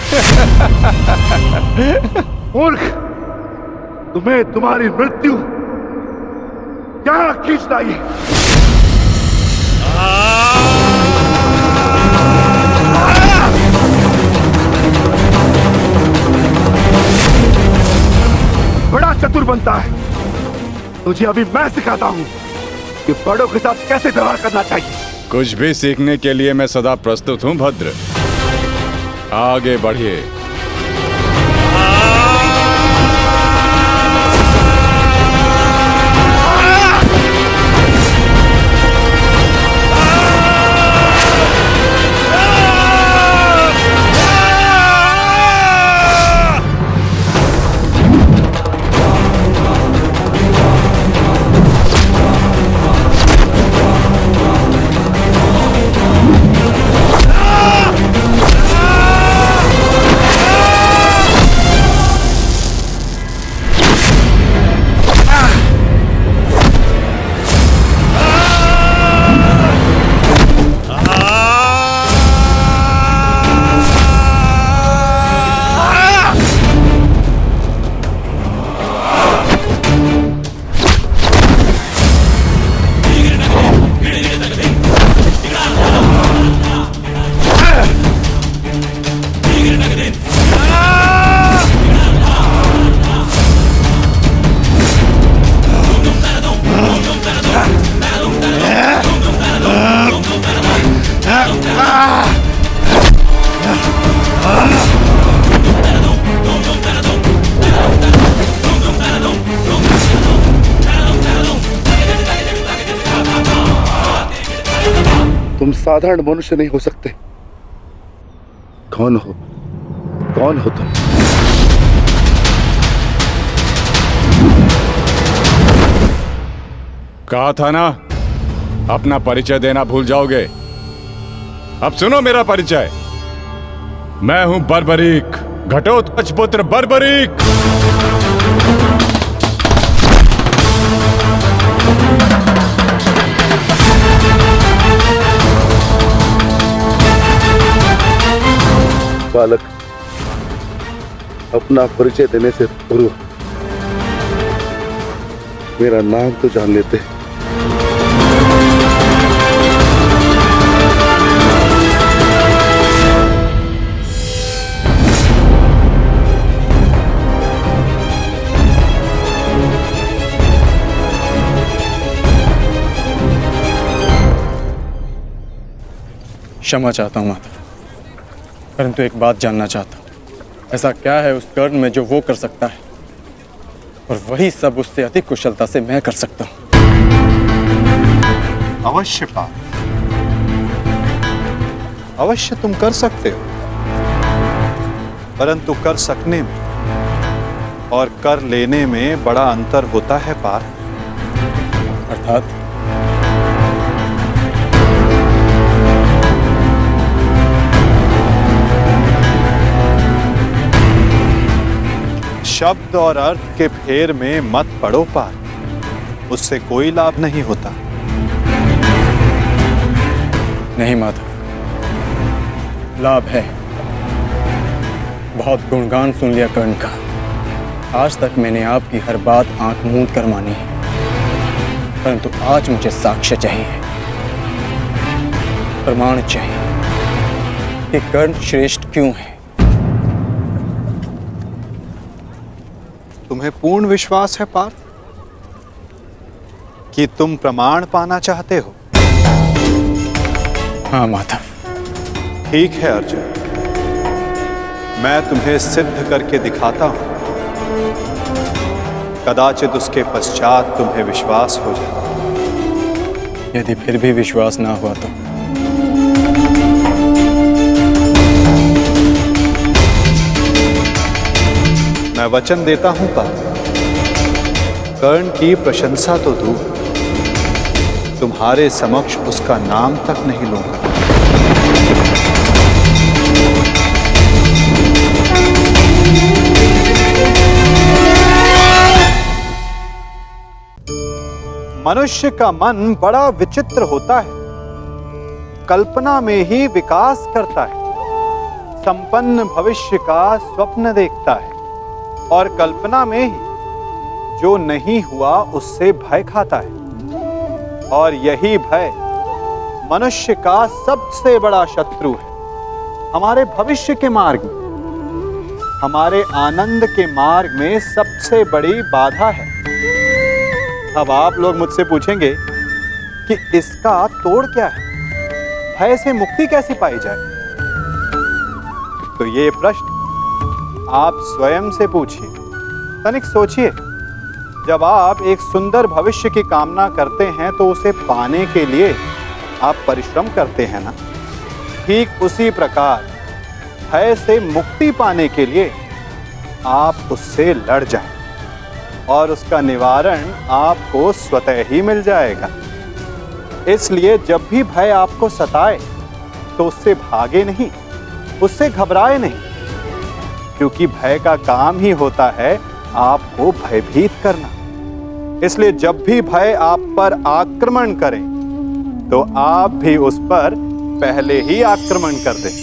मूर्ख, तुम्हें तुम्हारी मृत्यु क्या खींच लाई? बड़ा चतुर बनता है, तुझे अभी मैं सिखाता हूं कि बड़ों के साथ कैसे व्यवहार करना चाहिए। कुछ भी सीखने के लिए मैं सदा प्रस्तुत हूं भद्र, आगे बढ़िए। तुम साधारण मनुष्य नहीं हो सकते। कौन हो? कौन हो तुम? कहा था ना अपना परिचय देना भूल जाओगे। अब सुनो मेरा परिचय। मैं हूं बर्बरीक, घटोत्कच पुत्र बर्बरीक। बालक, अपना परिचय देने से पूर्व मेरा नाम तो जान लेते। क्षमा चाहता हूं माता, परंतु एक बात जानना चाहता हूं। ऐसा क्या है उस कर्ण में जो वो कर सकता है और वही सब उससे अधिक कुशलता से मैं कर सकता हूँ। अवश्य पार्थ, अवश्य तुम कर सकते हो, परंतु कर सकने में और कर लेने में बड़ा अंतर होता है पार्थ। अर्थात शब्द और अर्थ के फेर में मत पड़ो पार्थ, उससे कोई लाभ नहीं होता। नहीं माधव, लाभ है। बहुत गुणगान सुन लिया कर्ण का। आज तक मैंने आपकी हर बात आंख मूंद कर मानी है, परंतु आज मुझे साक्ष्य चाहिए, प्रमाण चाहिए कि कर्ण श्रेष्ठ क्यों है। तुम्हें पूर्ण विश्वास है पार्थ कि तुम प्रमाण पाना चाहते हो? हाँ माधव। ठीक है अर्जुन, मैं तुम्हें सिद्ध करके दिखाता हूं। कदाचित उसके पश्चात तुम्हें विश्वास हो जाए। यदि फिर भी विश्वास ना हुआ तो मैं वचन देता हूं पार्थ, कर्ण की प्रशंसा तो दूर, तुम्हारे समक्ष उसका नाम तक नहीं लूंगा। मनुष्य का मन बड़ा विचित्र होता है, कल्पना में ही विकास करता है, संपन्न भविष्य का स्वप्न देखता है और कल्पना में ही जो नहीं हुआ उससे भय खाता है। और यही भय मनुष्य का सबसे बड़ा शत्रु है। हमारे भविष्य के मार्ग में, हमारे आनंद के मार्ग में सबसे बड़ी बाधा है। अब आप लोग मुझसे पूछेंगे कि इसका तोड़ क्या है, भय से मुक्ति कैसे पाई जाए? तो ये प्रश्न आप स्वयं से पूछिए, तनिक सोचिए। जब आप एक सुंदर भविष्य की कामना करते हैं तो उसे पाने के लिए आप परिश्रम करते हैं ना? ठीक उसी प्रकार भय से मुक्ति पाने के लिए आप उससे लड़ जाएं और उसका निवारण आपको स्वतः ही मिल जाएगा। इसलिए जब भी भय आपको सताए तो उससे भागे नहीं, उससे घबराए नहीं, क्योंकि भय का काम ही होता है आपको भयभीत करना। इसलिए जब भी भय आप पर आक्रमण करे तो आप भी उस पर पहले ही आक्रमण कर दें।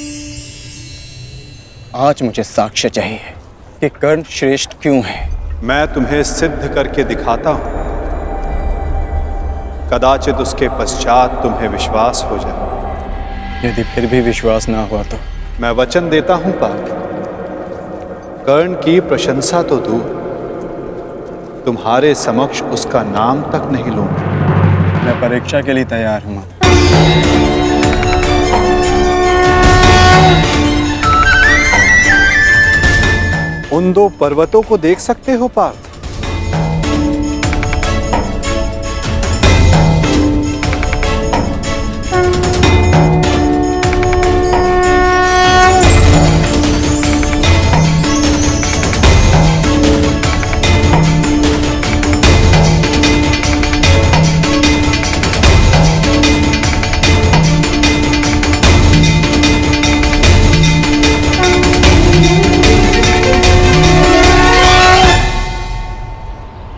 आज मुझे साक्ष्य चाहिए कि कर्ण श्रेष्ठ क्यों है। मैं तुम्हें सिद्ध करके दिखाता हूं, कदाचित उसके पश्चात तुम्हें विश्वास हो जाए। यदि फिर भी विश्वास ना हुआ तो मैं वचन देता हूं पार्थ, कर्ण की प्रशंसा तो दूर, तुम्हारे समक्ष उसका नाम तक नहीं लूंगा। मैं परीक्षा के लिए तैयार हूं। उन दो पर्वतों को देख सकते हो पार्थ?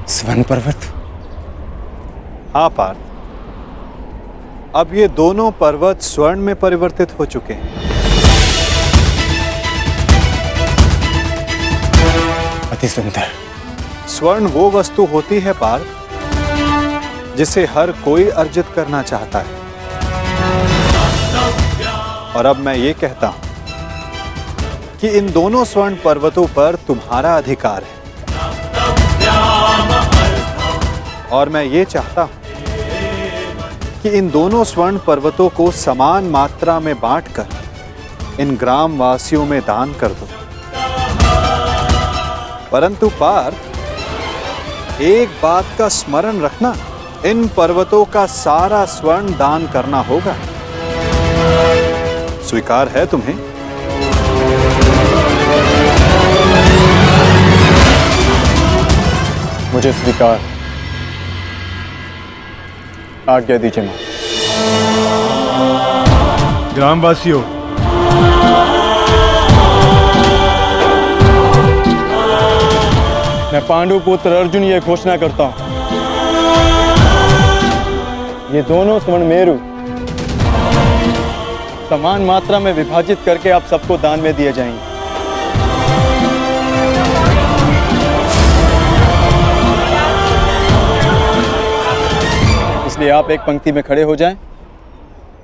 स्वर्ण पर्वत? हाँ पार्थ, अब ये दोनों पर्वत स्वर्ण में परिवर्तित हो चुके हैं। अति सुंदर। स्वर्ण वो वस्तु होती है पार्थ जिसे हर कोई अर्जित करना चाहता है। और अब मैं ये कहता हूं कि इन दोनों स्वर्ण पर्वतों पर तुम्हारा अधिकार है। और मैं ये चाहता हूं कि इन दोनों स्वर्ण पर्वतों को समान मात्रा में बांटकर इन ग्राम वासियों में दान कर दो। परंतु पार्थ, एक बात का स्मरण रखना, इन पर्वतों का सारा स्वर्ण दान करना होगा। स्वीकार है तुम्हें? मुझे स्वीकार। आज्ञा दीजिए मां। ग्रामवासियों, मैं पांडु पुत्र अर्जुन ये घोषणा करता हूं, ये दोनों स्वर्ण मेरु समान मात्रा में विभाजित करके आप सबको दान में दिए जाएंगे। इसलिए आप एक पंक्ति में खड़े हो जाएं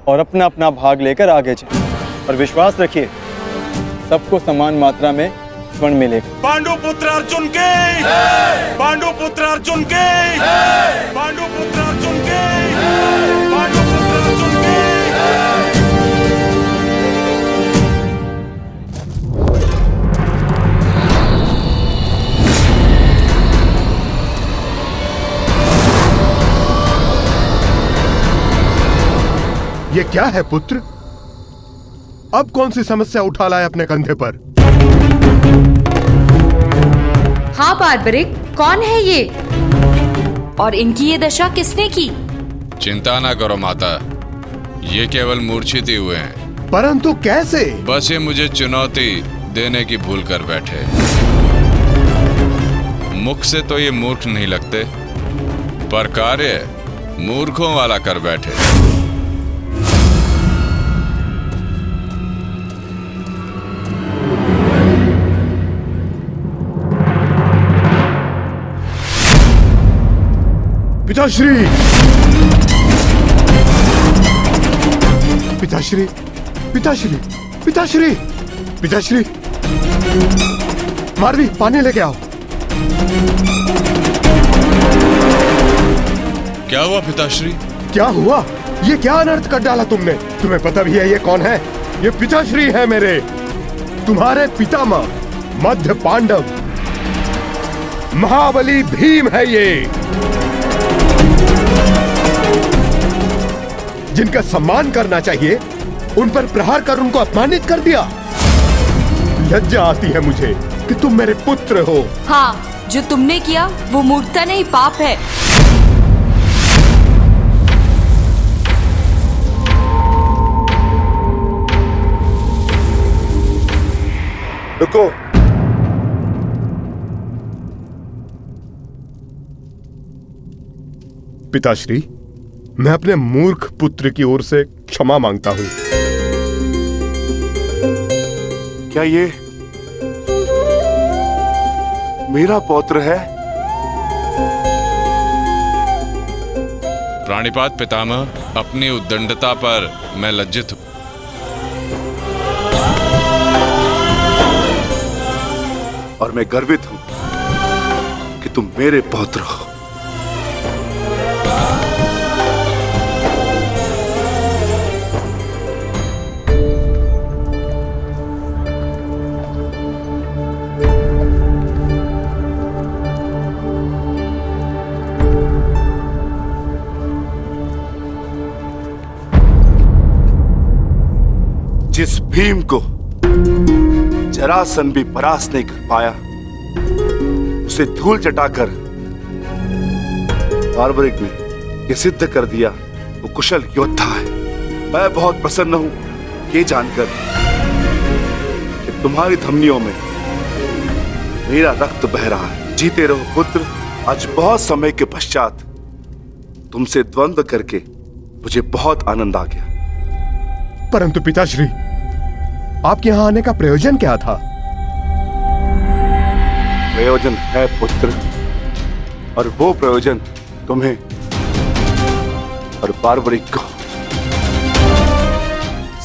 और अपना अपना भाग लेकर आगे जाएं, और विश्वास रखिए सबको समान मात्रा में स्वर्ण मिलेगा। पांडु पुत्र अर्जुन के, पांडु पुत्र अर्जुन के, पांडु पुत्र अर्जुन के, पांडु पुत्र अर्जुन के। ये क्या है पुत्र? अब कौन सी समस्या उठा लाए अपने कंधे पर? हाँ बार्बरिक, कौन है ये? और इनकी ये दशा किसने की? चिंता ना करो माता, ये केवल मूर्छित ही हुए हैं। परंतु कैसे? बस ये मुझे चुनौती देने की भूल कर बैठे। मुख से तो ये मूर्ख नहीं लगते, पर कार्य मूर्खों वाला कर बैठे। पिताश्री, पिताश्री, पिताश्री, पिताश्री, पिताश्री, मारवी पानी लेके आओ। क्या हुआ पिताश्री? क्या हुआ? ये क्या अनर्थ कर डाला तुमने? तुम्हें पता भी है ये कौन है? ये पिताश्री है मेरे, तुम्हारे पितामह मध्य पांडव महाबली भीम है ये, जिनका सम्मान करना चाहिए उन पर प्रहार कर उनको अपमानित कर दिया। लज्जा आती है मुझे कि तुम मेरे पुत्र हो। हाँ, जो तुमने किया वो मूर्खता नहीं पाप है। रुको, पिताश्री, मैं अपने मूर्ख पुत्र की ओर से क्षमा मांगता हूं। क्या ये मेरा पौत्र है? प्राणिपात पितामह, अपनी उद्दंडता पर मैं लज्जित हूं। और मैं गर्वित हूं कि तुम मेरे पौत्र हो। जिस भीम को जरासंध भी परास्त नहीं कर पाया, उसे धूल चटाकर बार्बरिक ने यह सिद्ध कर दिया वो कुशल योद्धा है। मैं बहुत प्रसन्न हूं ये जानकर कि तुम्हारी धमनियों में मेरा रक्त बह रहा है। जीते रहो पुत्र। आज बहुत समय के पश्चात तुमसे द्वंद्व करके मुझे बहुत आनंद आ गया। परंतु पिताश्री, आपके यहां आने का प्रयोजन क्या था? प्रयोजन है पुत्र, और वो प्रयोजन तुम्हें और बार्बरिक को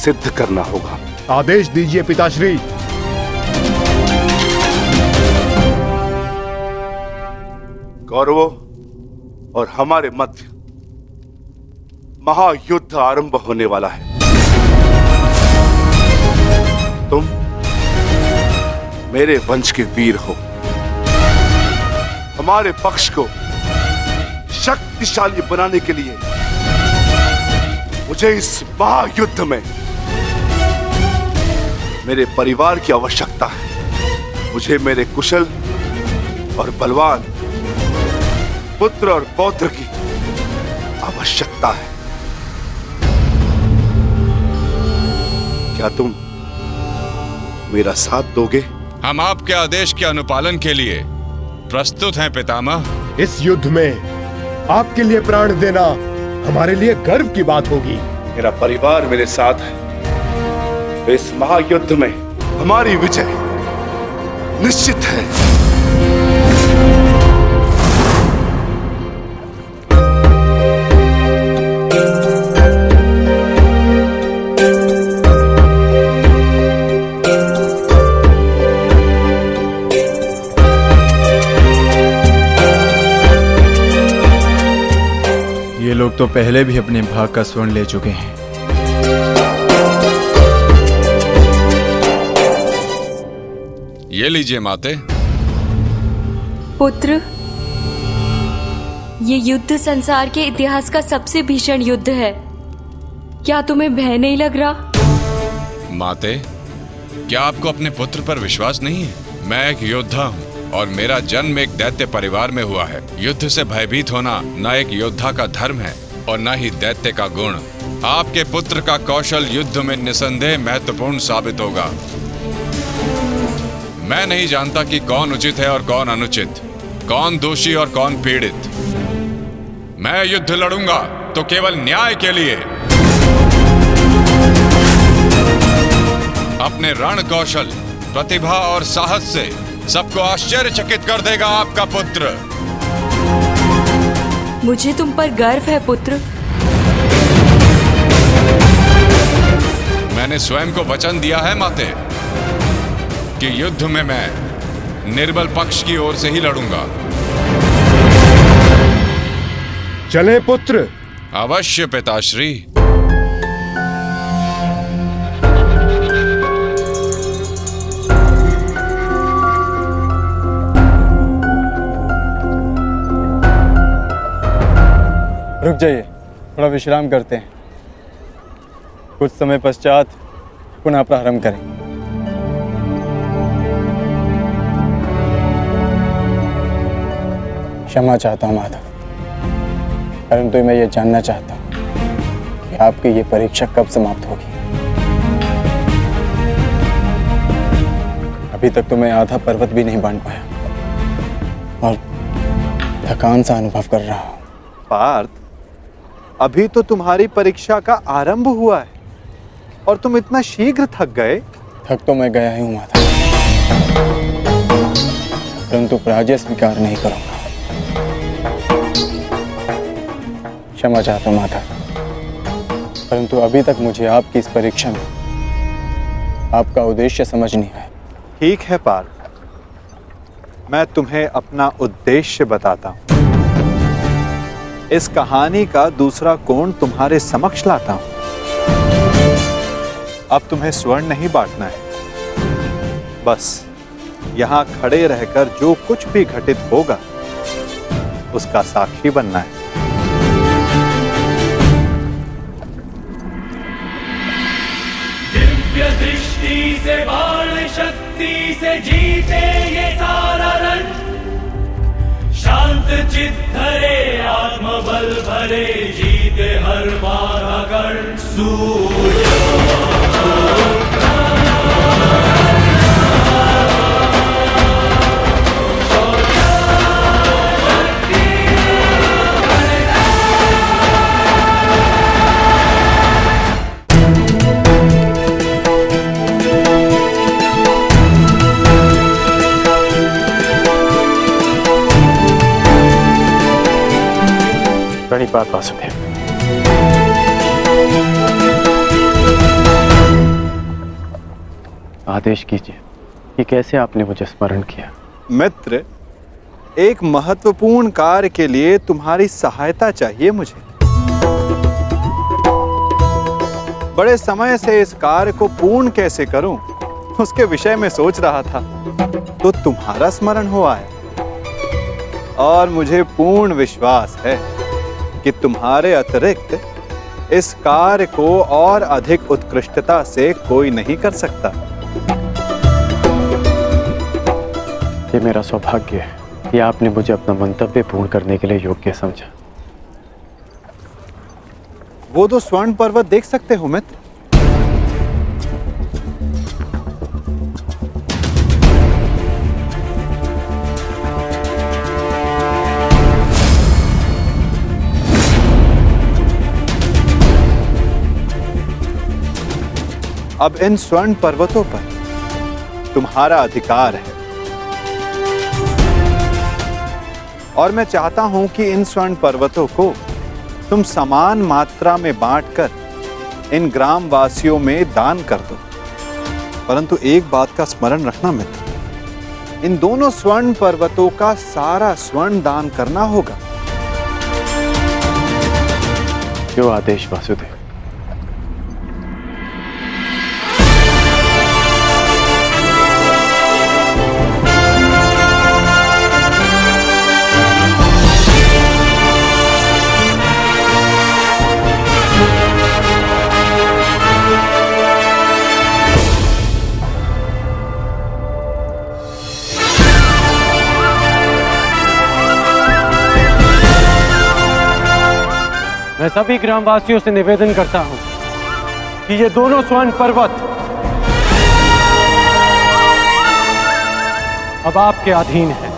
सिद्ध करना होगा। आदेश दीजिए पिताश्री। कौरवों और हमारे मध्य महायुद्ध आरंभ होने वाला है। तुम मेरे वंश के वीर हो। हमारे पक्ष को शक्तिशाली बनाने के लिए मुझे इस महायुद्ध में मेरे परिवार की आवश्यकता है। मुझे मेरे कुशल और बलवान पुत्र और पौत्र की आवश्यकता है। क्या तुम मेरा साथ दोगे? हम आपके आदेश के अनुपालन के लिए प्रस्तुत हैं पितामह। इस युद्ध में आपके लिए प्राण देना हमारे लिए गर्व की बात होगी। मेरा परिवार मेरे साथ है तो इस महायुद्ध में हमारी विजय निश्चित है। ये लोग तो पहले भी अपने भाग का स्वर्ण ले चुके हैं। ये लीजिए माते। पुत्र, ये युद्ध संसार के इतिहास का सबसे भीषण युद्ध है। क्या तुम्हें भय नहीं लग रहा? माते, क्या आपको अपने पुत्र पर विश्वास नहीं है? मैं एक योद्धा हूँ और मेरा जन्म एक दैत्य परिवार में हुआ है। युद्ध से भयभीत होना न एक योद्धा का धर्म है और न ही दैत्य का गुण। आपके पुत्र का कौशल युद्ध में निसंदेह महत्वपूर्ण साबित होगा। मैं नहीं जानता कि कौन उचित है और कौन अनुचित, कौन दोषी और कौन पीड़ित। मैं युद्ध लड़ूंगा तो केवल न्याय के लिए। अपने रण कौशल, प्रतिभा और साहस से सबको आश्चर्यचकित कर देगा आपका पुत्र। मुझे तुम पर गर्व है पुत्र। मैंने स्वयं को वचन दिया है माते कि युद्ध में मैं निर्बल पक्ष की ओर से ही लड़ूंगा। चलें पुत्र। अवश्य पिताश्री। रुक जाइए, थोड़ा विश्राम करते हैं। कुछ समय पश्चात पुनः प्रारंभ करेंगे। क्षमा चाहता हूं माधव, परंतु मैं ये जानना चाहता हूं कि आपकी ये परीक्षा कब समाप्त होगी। अभी तक तो मैं आधा पर्वत भी नहीं बांध पाया और थकान सा अनुभव कर रहा हूं। पार्थ, अभी तो तुम्हारी परीक्षा का आरंभ हुआ है और तुम इतना शीघ्र थक गए। थक तो मैं गया ही हूं माधव, परंतु पराजय स्वीकार नहीं करूंगा। क्षमा चाहता हूं माधव, परंतु अभी तक मुझे आपकी इस परीक्षा में आपका उद्देश्य समझ नहीं आया। ठीक है पार्थ, मैं तुम्हें अपना उद्देश्य बताता हूं। इस कहानी का दूसरा कोण तुम्हारे समक्ष लाता हूं। अब तुम्हें स्वर्ण नहीं बांटना है, बस यहां खड़े रहकर जो कुछ भी घटित होगा उसका साक्षी बनना है। दिव्य दृष्टि से, बाण शक्ति से जीते ये सारा रण। शांत चित्त धरे, आत्मबल भरे, जीते हर बाधा गण। सूर्य प्रणिपात वासुदेव। आदेश कीजिए कि कैसे आपने मुझे स्मरण किया। मित्र, एक महत्वपूर्ण कार्य के लिए तुम्हारी सहायता चाहिए मुझे। बड़े समय से इस कार्य को पूर्ण कैसे करूं, उसके विषय में सोच रहा था, तो तुम्हारा स्मरण हुआ है। और मुझे पूर्ण विश्वास है कि तुम्हारे अतिरिक्त इस कार्य को और अधिक उत्कृष्टता से कोई नहीं कर सकता। ये मेरा सौभाग्य है कि आपने मुझे अपना मंतव्य पूर्ण करने के लिए योग्य समझा। वो तो स्वर्ण पर्वत देख सकते हो मित्र। अब इन स्वर्ण पर्वतों पर तुम्हारा अधिकार है और मैं चाहता हूं कि इन स्वर्ण पर्वतों को तुम समान मात्रा में बांटकर इन ग्राम वासियों में दान कर दो। परंतु एक बात का स्मरण रखना मित्र, इन दोनों स्वर्ण पर्वतों का सारा स्वर्ण दान करना होगा। जो आदेश वासुदेव। मैं सभी ग्रामवासियों से निवेदन करता हूं कि ये दोनों स्वर्ण पर्वत अब आपके अधीन हैं।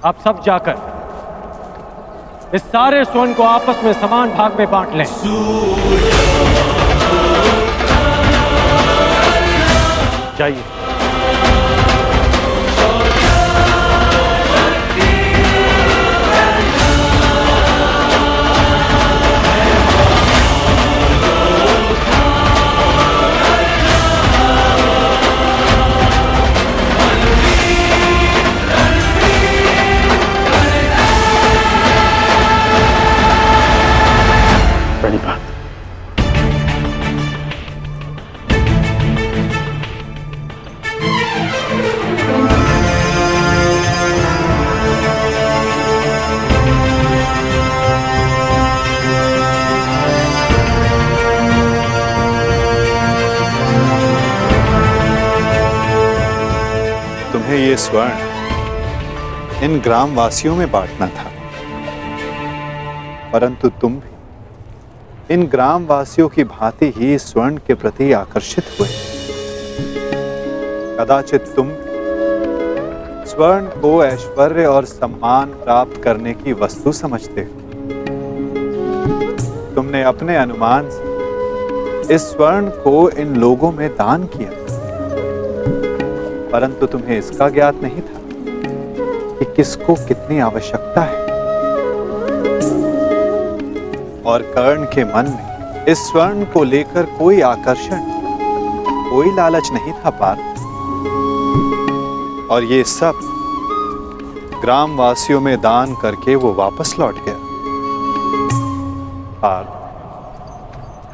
आप सब जाकर इस सारे स्वर्ण को आपस में समान भाग में बांट लें। जाइए। प्रणिपात। तुम्हें ये स्वर्ण इन ग्राम वासियों में बांटना था, परंतु तुम भी इन ग्राम वासियों की भांति ही स्वर्ण के प्रति आकर्षित हुए। कदाचित तुम स्वर्ण को ऐश्वर्य और सम्मान प्राप्त करने की वस्तु समझते हो। तुमने अपने अनुमान से इस स्वर्ण को इन लोगों में दान किया, परंतु तुम्हें इसका ज्ञात नहीं था कि किसको कितनी आवश्यकता है। और कर्ण के मन में इस स्वर्ण को लेकर कोई आकर्षण, कोई लालच नहीं था पार्थ। और ये सब ग्राम वासियों में दान करके वो वापस लौट गया। पार्थ,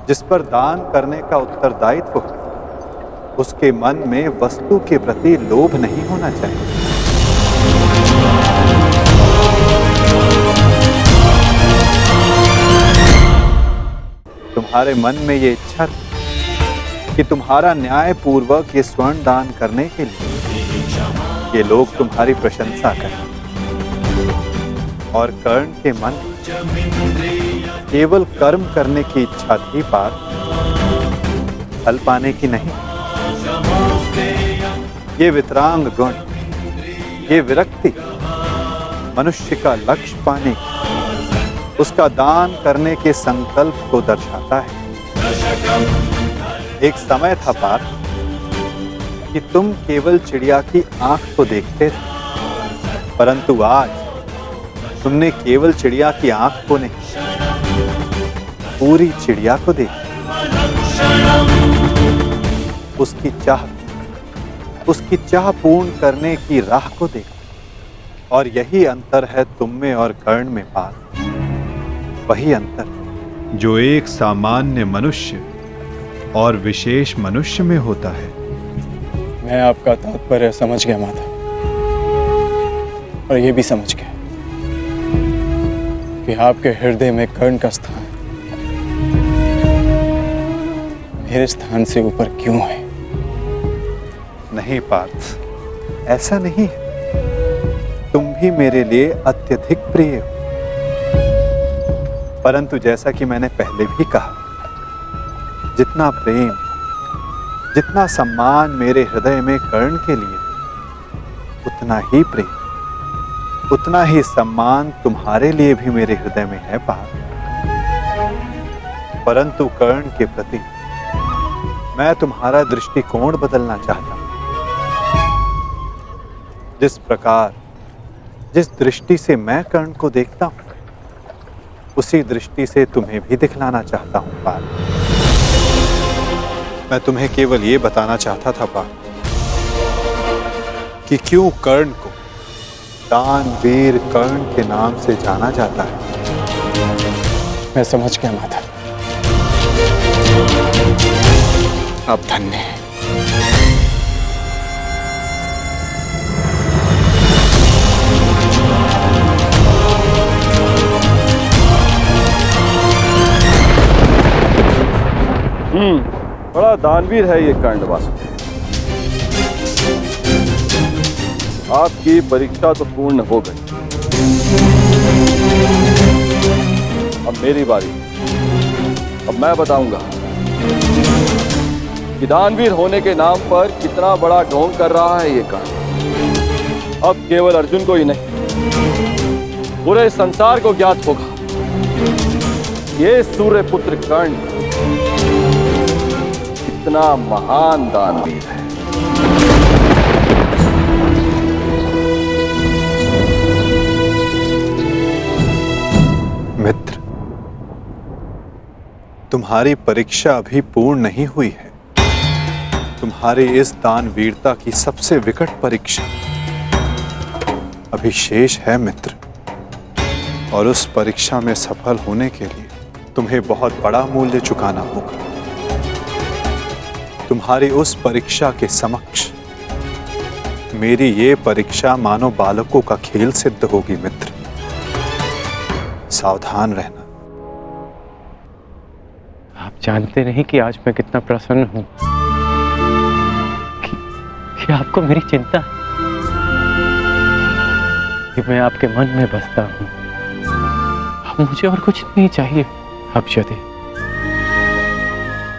जिस पर दान करने का उत्तरदायित्व हो, उसके मन में वस्तु के प्रति लोभ नहीं होना चाहिए। तुम्हारे मन में ये इच्छा थी कि तुम्हारा न्याय पूर्वक ये स्वर्ण दान करने के लिए ये लोग तुम्हारी प्रशंसा करें। और कर्ण के मन में केवल कर्म करने की इच्छा थी पार्थ, फल पाने की नहीं। ये वितरांग गुण, ये विरक्ति मनुष्य का लक्ष्य पाने की, उसका दान करने के संकल्प को दर्शाता है। एक समय था पार्थ कि तुम केवल चिड़िया की आंख को देखते थे, परंतु आज तुमने केवल चिड़िया की आंख को नहीं, पूरी चिड़िया को देखा। उसकी चाह पूर्ण करने की राह को देखा। और यही अंतर है तुम में और कर्ण में पार्थ। वही अंतर जो एक सामान्य मनुष्य और विशेष मनुष्य में होता है। मैं आपका तात्पर्य समझ गया माता। और ये भी समझ गए कि आपके हृदय में कर्ण का स्थान मेरे स्थान से ऊपर क्यों है। नहीं पार्थ, ऐसा नहीं है। तुम भी मेरे लिए अत्यधिक प्रिय हो, परंतु जैसा कि मैंने पहले भी कहा, जितना प्रेम, जितना सम्मान मेरे हृदय में कर्ण के लिए, उतना ही प्रेम, उतना ही सम्मान तुम्हारे लिए भी मेरे हृदय में है पार्थ। परंतु कर्ण के प्रति मैं तुम्हारा दृष्टिकोण बदलना चाहता हूं। जिस प्रकार, जिस दृष्टि से मैं कर्ण को देखता हूं, उसी दृष्टि से तुम्हें भी दिखलाना चाहता हूं पार्थ। मैं तुम्हें केवल ये बताना चाहता था पार्थ कि क्यों कर्ण को दानवीर कर्ण के नाम से जाना जाता है। मैं समझ गया माधव, आप धन्य हैं। बड़ा दानवीर है ये कर्ण वासुदेव। आपकी परीक्षा तो पूर्ण हो गई, अब मेरी बारी। अब मैं बताऊंगा कि दानवीर होने के नाम पर कितना बड़ा ढोंग कर रहा है ये कर्ण। अब केवल अर्जुन को ही नहीं, पूरे संसार को ज्ञात होगा ये सूर्यपुत्र कर्ण कितना महान दानवीर है। मित्र, तुम्हारी परीक्षा अभी पूर्ण नहीं हुई है। तुम्हारी इस दानवीरता की सबसे विकट परीक्षा अभी शेष है मित्र, और उस परीक्षा में सफल होने के लिए तुम्हें बहुत बड़ा मूल्य चुकाना होगा। तुम्हारी उस परीक्षा के समक्ष मेरी ये परीक्षा मानो बालकों का खेल सिद्ध होगी मित्र। सावधान रहना। आप जानते नहीं कि आज मैं कितना प्रसन्न हूं कि आपको मेरी चिंता है, कि मैं आपके मन में बसता हूं। अब मुझे और कुछ नहीं चाहिए। अब यदि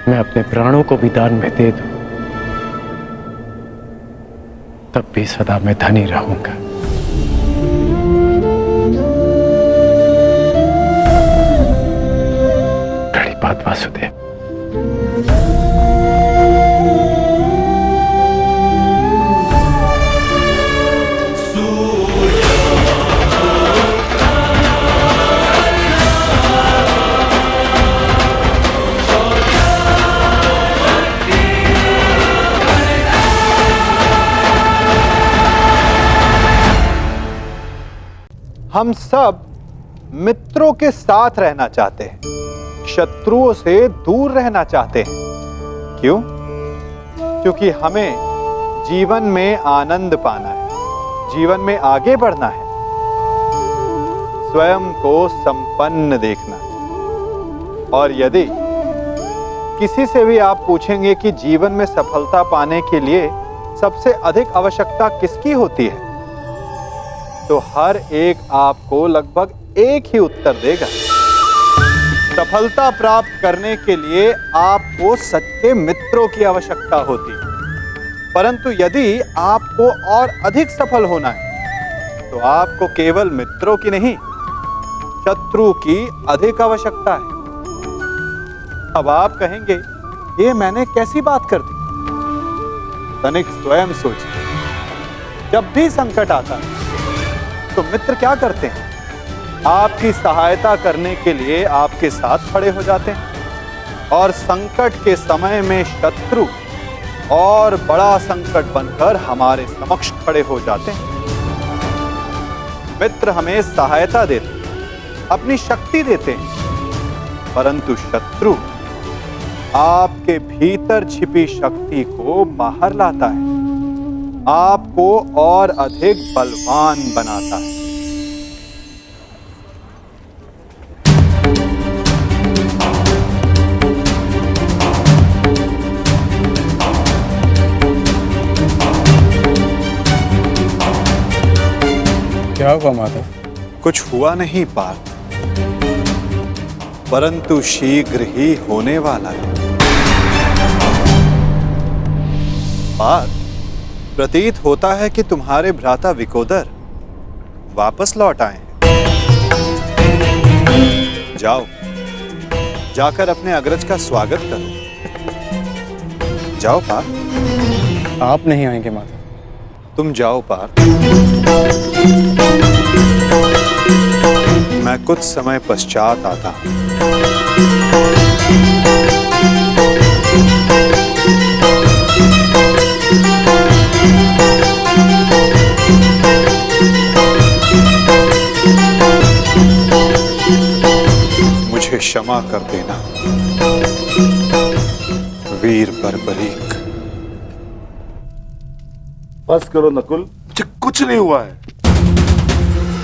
मैं अपने प्राणों को भी दान में दे दूं, तब भी सदा मैं धनी रहूंगा। बड़ी बात वासुदेव। हम सब मित्रों के साथ रहना चाहते हैं, शत्रुओं से दूर रहना चाहते हैं। क्यों? क्योंकि हमें जीवन में आनंद पाना है, जीवन में आगे बढ़ना है, स्वयं को संपन्न देखना है। और यदि किसी से भी आप पूछेंगे कि जीवन में सफलता पाने के लिए सबसे अधिक आवश्यकता किसकी होती है, तो हर एक आपको लगभग एक ही उत्तर देगा। सफलता प्राप्त करने के लिए आपको सच्चे मित्रों की आवश्यकता होती है। परंतु यदि आपको और अधिक सफल होना है, तो आपको केवल मित्रों की नहीं, शत्रु की अधिक आवश्यकता है। अब आप कहेंगे, ये मैंने कैसी बात कर दी? तनिक स्वयं सोचिए। जब भी संकट आता है तो मित्र क्या करते हैं? आपकी सहायता करने के लिए आपके साथ खड़े हो जाते हैं, और संकट के समय में शत्रु और बड़ा संकट बनकर हमारे समक्ष खड़े हो जाते हैं। मित्र हमें सहायता देते हैं, अपनी शक्ति देते हैं, परंतु शत्रु आपके भीतर छिपी शक्ति को बाहर लाता है, आपको और अधिक बलवान बनाता है। क्या हुआ माधव? कुछ हुआ नहीं पार्थ, परंतु शीघ्र ही होने वाला है। पार्थ, प्रतीत होता है कि तुम्हारे भ्राता विकोदर वापस लौट आए हैं। जाओ, जाकर अपने अग्रज का स्वागत करो। जाओ पार्थ। आप नहीं आएंगे माधव? तुम जाओ पार्थ, मैं कुछ समय पश्चात आता हूं। मुझे क्षमा कर देना वीर बर्बरीक। बस करो नकुल, मुझे कुछ नहीं हुआ है।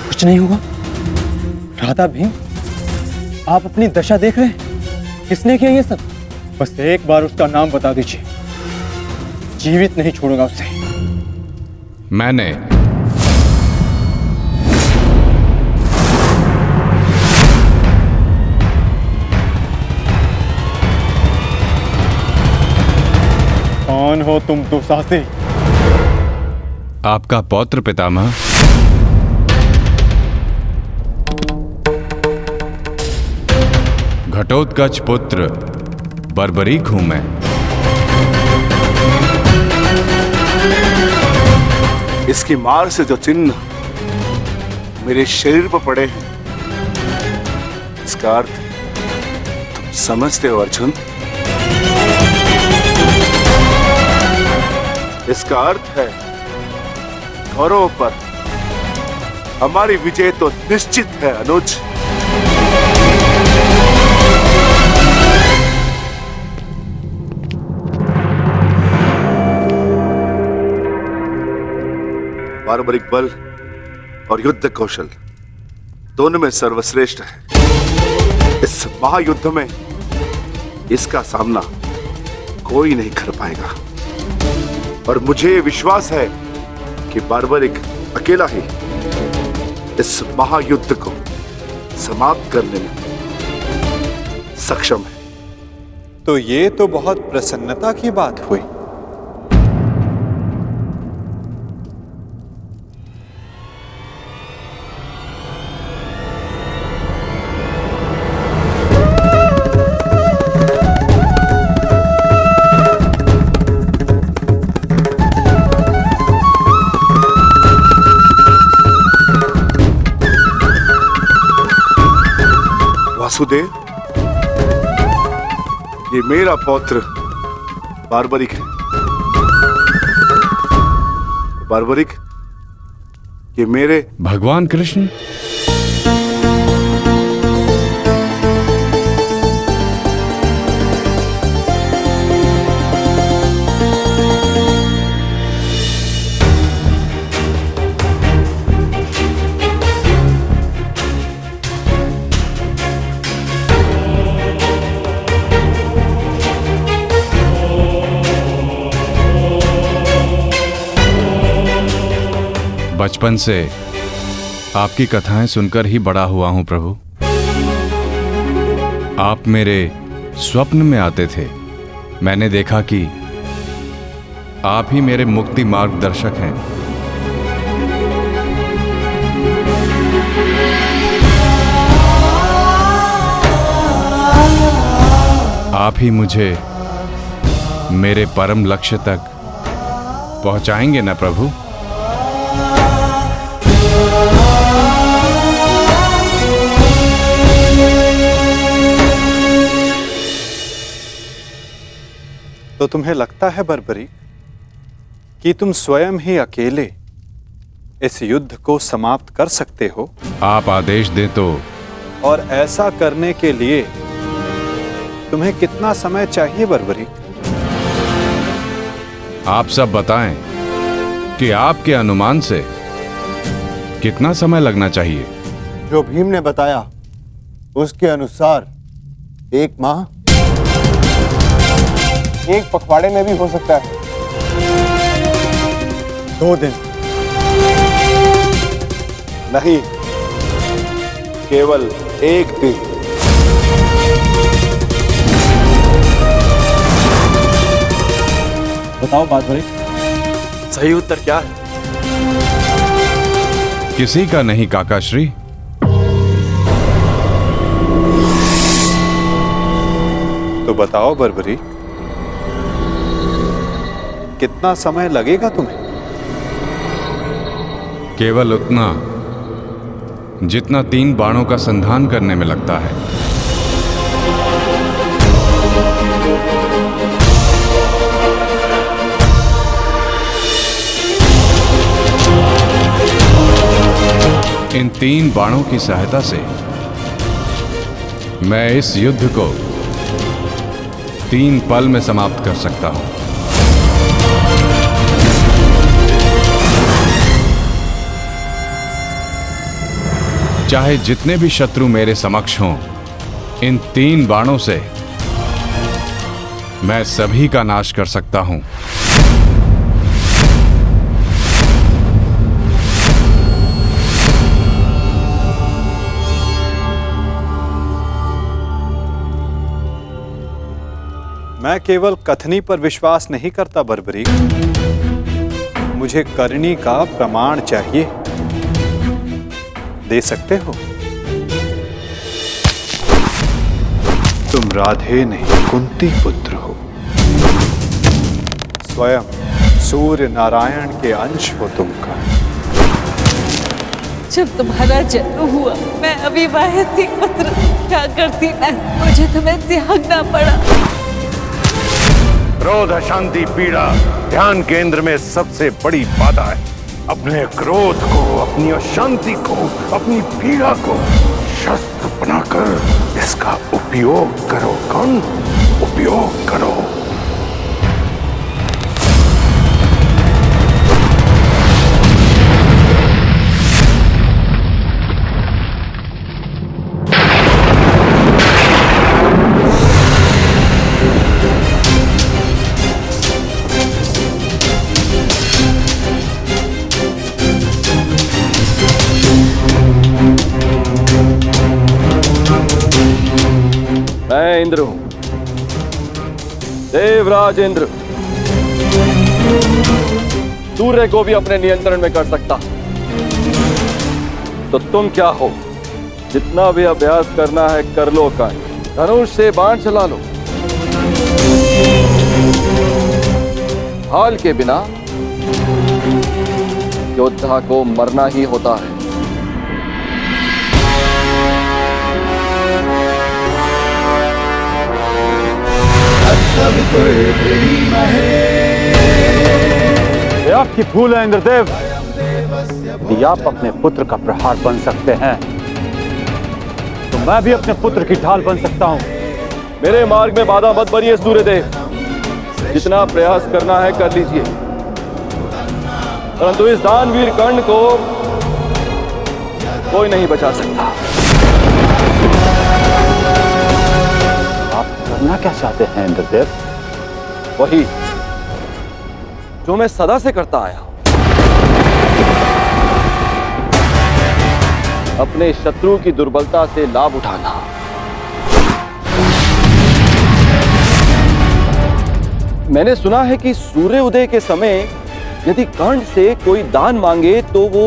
कुछ नहीं हुआ? राधा भीम, आप अपनी दशा देख रहे हैं? किसने किया ये सब? बस एक बार उसका नाम बता दीजिए, जीवित नहीं छोड़ूंगा उसे। मैंने। कौन हो तुम दुस्साहसी? आपका पौत्र पितामह। घटोत्कच पुत्र बर्बरीक हूं मैं। इसकी मार से जो चिन्ह मेरे शरीर पर पड़े हैं, इसका अर्थ तुम समझते हो अर्जुन? इसका अर्थ है कौरवों पर हमारी विजय तो निश्चित है अनुज। बार्बरिक बल और युद्ध कौशल दोनों में सर्वश्रेष्ठ है। इस महायुद्ध में इसका सामना कोई नहीं कर पाएगा और मुझे विश्वास है कि बार्बरिक अकेला ही इस महायुद्ध को समाप्त करने में सक्षम है। तो ये तो बहुत प्रसन्नता की बात हुई। वासुदेव, ये मेरा पौत्र बार्बरिक है। बार्बरिक, ये मेरे भगवान कृष्ण। बचपन से आपकी कथाएं सुनकर ही बड़ा हुआ हूं प्रभु। आप मेरे स्वप्न में आते थे। मैंने देखा कि आप ही मेरे मुक्ति मार्गदर्शक हैं। आप ही मुझे मेरे परम लक्ष्य तक पहुंचाएंगे ना प्रभु? तो तुम्हें लगता है बर्बरीक कि तुम स्वयं ही अकेले इस युद्ध को समाप्त कर सकते हो? आप आदेश दें तो। और ऐसा करने के लिए तुम्हें कितना समय चाहिए बर्बरीक? आप सब बताएं, कि आपके अनुमान से कितना समय लगना चाहिए? जो भीम ने बताया उसके अनुसार 1 माह। 1 पखवाड़े में भी हो सकता है। 2 दिन। नहीं, केवल 1 दिन। बताओ बात भरे। सही उत्तर क्या है? किसी का नहीं काकाश्री। तो बताओ बर्बरी, कितना समय लगेगा तुम्हें? केवल उतना जितना 3 बाणों का संधान करने में लगता है। इन 3 बाणों की सहायता से मैं इस युद्ध को 3 पल में समाप्त कर सकता हूं। चाहे जितने भी शत्रु मेरे समक्ष हों, इन 3 बाणों से मैं सभी का नाश कर सकता हूं। मैं केवल कथनी पर विश्वास नहीं करता बर्बरी, मुझे करनी का प्रमाण चाहिए। दे सकते हो? तुम राधे नहीं कुंती पुत्र हो, स्वयं सूर्य नारायण के अंश हो तुमका। जब तुम्हारा जन्म हुआ मैं अविवाहित थी पुत्र, क्या करती मैं, मुझे तुम्हें त्यागना पड़ा। क्रोध, अशांति, पीड़ा ध्यान केंद्र में सबसे बड़ी बाधा है। अपने क्रोध को, अपनी अशांति को, अपनी पीड़ा को शस्त्र बनाकर इसका उपयोग करो। कौन? उपयोग करो। मैं इंद्र हूं, देवराज इंद्र। सूर्य को भी अपने नियंत्रण में कर सकता। तो तुम क्या हो? जितना भी अभ्यास करना है कर लो। का धनुष से बाण चला लो। हाल के बिना योद्धा को मरना ही होता है। ये आपकी भूल है इंद्रदेव। यदि आप अपने पुत्र का प्रहार बन सकते हैं तो मैं भी अपने पुत्र की ढाल बन सकता हूं। मेरे मार्ग में बाधा मत बनिए सूर्यदेव। जितना प्रयास करना है कर लीजिए, परंतु इस दानवीर कर्ण को कोई नहीं बचा सकता। आप करना क्या चाहते हैं इंद्रदेव? वही जो मैं सदा से करता आया हूं, अपने शत्रु की दुर्बलता से लाभ उठाना। मैंने सुना है कि सूर्य उदय के समय यदि कर्ण से कोई दान मांगे तो वो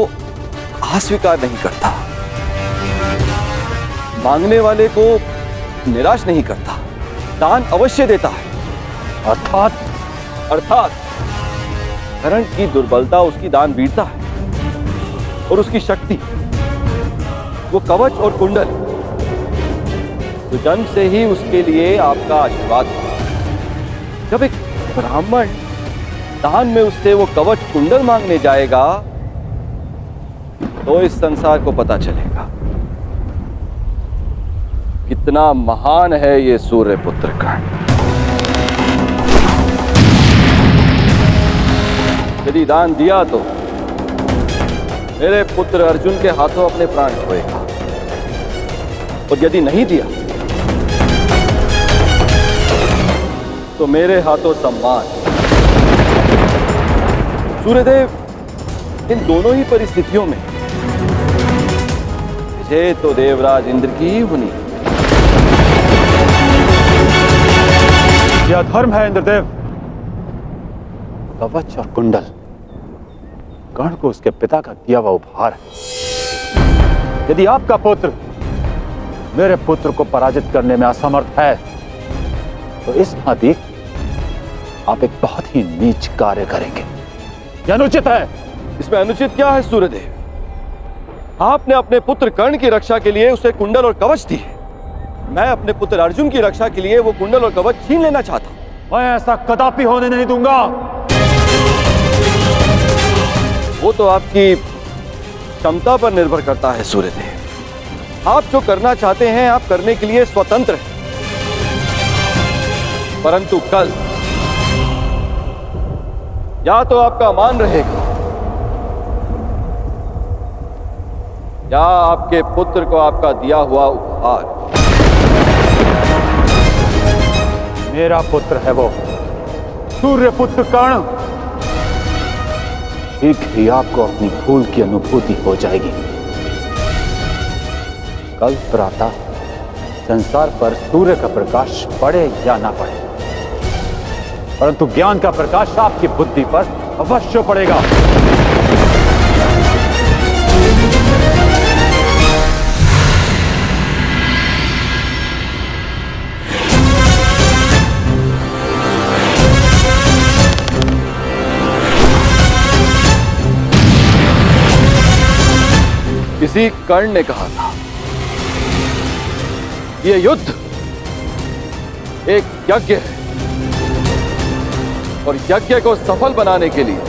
अस्वीकार नहीं करता, मांगने वाले को निराश नहीं करता, दान अवश्य देता है। अर्थात कर्ण की दुर्बलता उसकी दान वीरता है और उसकी शक्ति वो कवच और कुंडल, तो जन्म से ही उसके लिए आपका आशीर्वाद है। जब एक ब्राह्मण दान में उससे वो कवच कुंडल मांगने जाएगा तो इस संसार को पता चलेगा कितना महान है ये सूर्यपुत्र कर्ण। यदि दान दिया तो मेरे पुत्र अर्जुन के हाथों अपने प्राण खोएगा, और यदि नहीं दिया तो मेरे हाथों सम्मान। सूर्यदेव, इन दोनों ही परिस्थितियों में विजय तो देवराज इंद्र की ही होनी। यह धर्म है इंद्रदेव। कवच और कुंडल कर्ण को उसके पिता का दिया हुआ उपहार है। यदि आपका पुत्र मेरे पुत्र को पराजित करने में असमर्थ है तो इस भांति आप एक बहुत ही नीच कार्य करेंगे। यह अनुचित है। इसमें अनुचित क्या है सूर्यदेव? आपने अपने पुत्र कर्ण की रक्षा के लिए उसे कुंडल और कवच दिए। मैं अपने पुत्र अर्जुन की रक्षा के लिए वो कुंडल और कवच छीन लेना चाहता हूं। मैं ऐसा कदापि होने नहीं दूंगा। वो तो आपकी क्षमता पर निर्भर करता है सूर्यदेव। आप जो करना चाहते हैं आप करने के लिए स्वतंत्र हैं, परंतु कल या तो आपका मान रहेगा या आपके पुत्र को आपका दिया हुआ उपहार। मेरा पुत्र है वो सूर्य पुत्र कर्ण। शीघ्र ही आपको अपनी भूल की अनुभूति हो जाएगी। कल प्रातः संसार पर सूर्य का प्रकाश पड़े या ना पड़े, परंतु ज्ञान का प्रकाश आपकी बुद्धि पर अवश्य पड़ेगा। किसी कर्ण ने कहा था, यह युद्ध एक यज्ञ है और यज्ञ को सफल बनाने के लिए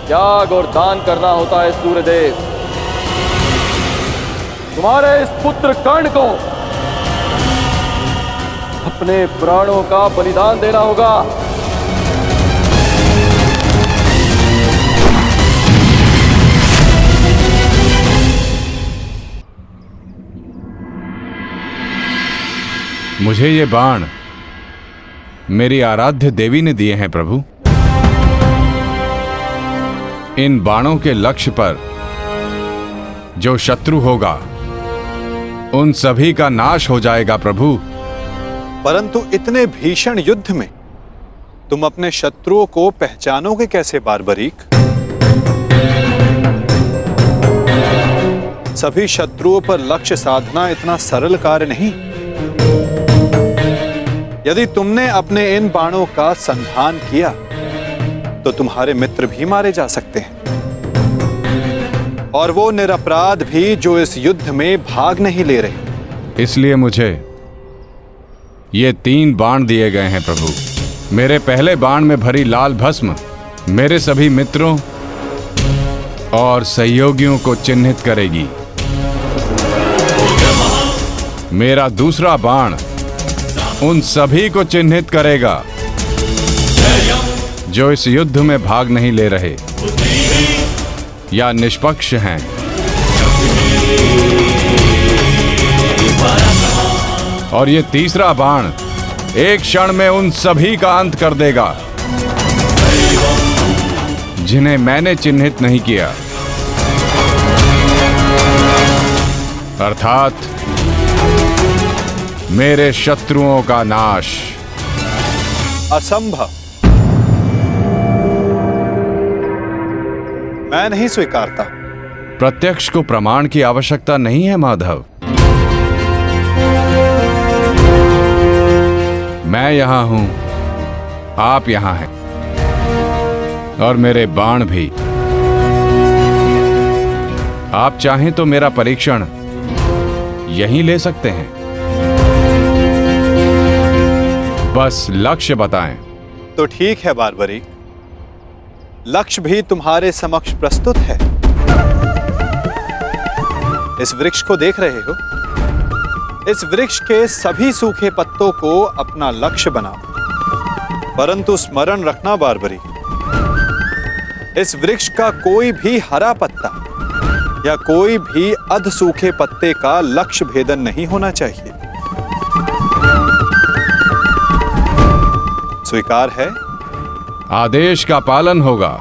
त्याग और दान करना होता है। सूर्यदेव, तुम्हारे इस पुत्र कर्ण को अपने प्राणों का बलिदान देना होगा। मुझे ये बाण मेरी आराध्य देवी ने दिए हैं प्रभु। इन बाणों के लक्ष्य पर जो शत्रु होगा उन सभी का नाश हो जाएगा प्रभु। परंतु इतने भीषण युद्ध में तुम अपने शत्रुओं को पहचानोगे कैसे बारबरीक? सभी शत्रुओं पर लक्ष्य साधना इतना सरल कार्य नहीं। यदि तुमने अपने इन बाणों का संधान किया तो तुम्हारे मित्र भी मारे जा सकते हैं, और वो निरपराध भी जो इस युद्ध में भाग नहीं ले रहे। इसलिए मुझे ये 3 बाण दिए गए हैं प्रभु। मेरे पहले बाण में भरी लाल भस्म मेरे सभी मित्रों और सहयोगियों को चिन्हित करेगी। मेरा दूसरा बाण उन सभी को चिन्हित करेगा जो इस युद्ध में भाग नहीं ले रहे या निष्पक्ष हैं। और ये तीसरा बाण एक क्षण में उन सभी का अंत कर देगा जिन्हें मैंने चिन्हित नहीं किया, अर्थात मेरे शत्रुओं का नाश। असंभव। मैं नहीं स्वीकारता। प्रत्यक्ष को प्रमाण की आवश्यकता नहीं है माधव। मैं यहां हूं, आप यहां हैं, और मेरे बाण भी। आप चाहें तो मेरा परीक्षण यहीं ले सकते हैं। बस लक्ष्य बताएं। तो ठीक है बारबरीक, लक्ष्य भी तुम्हारे समक्ष प्रस्तुत है। इस वृक्ष को देख रहे हो? इस वृक्ष के सभी सूखे पत्तों को अपना लक्ष्य बनाओ। परंतु स्मरण रखना बारबरीक, इस वृक्ष का कोई भी हरा पत्ता या कोई भी अध सूखे पत्ते का लक्ष्य भेदन नहीं होना चाहिए। स्वीकार है? आदेश का पालन होगा।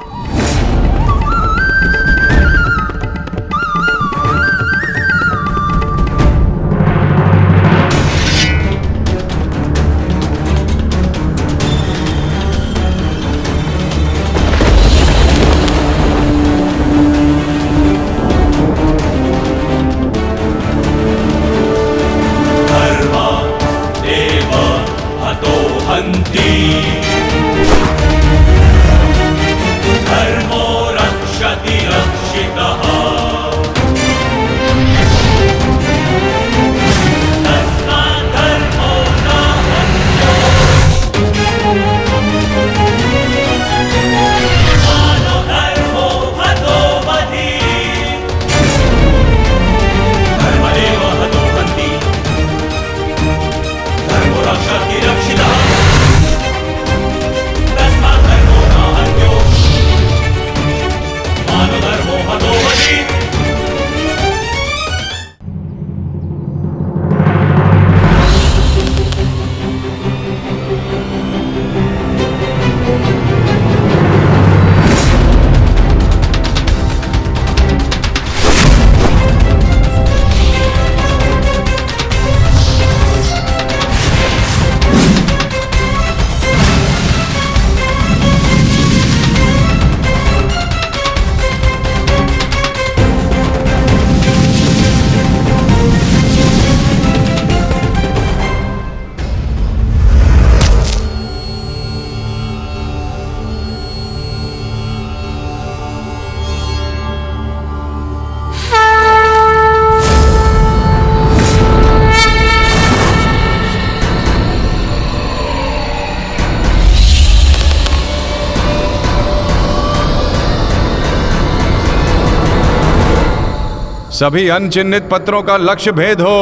सभी अनचिन्हित पत्रों का लक्ष्य भेद हो।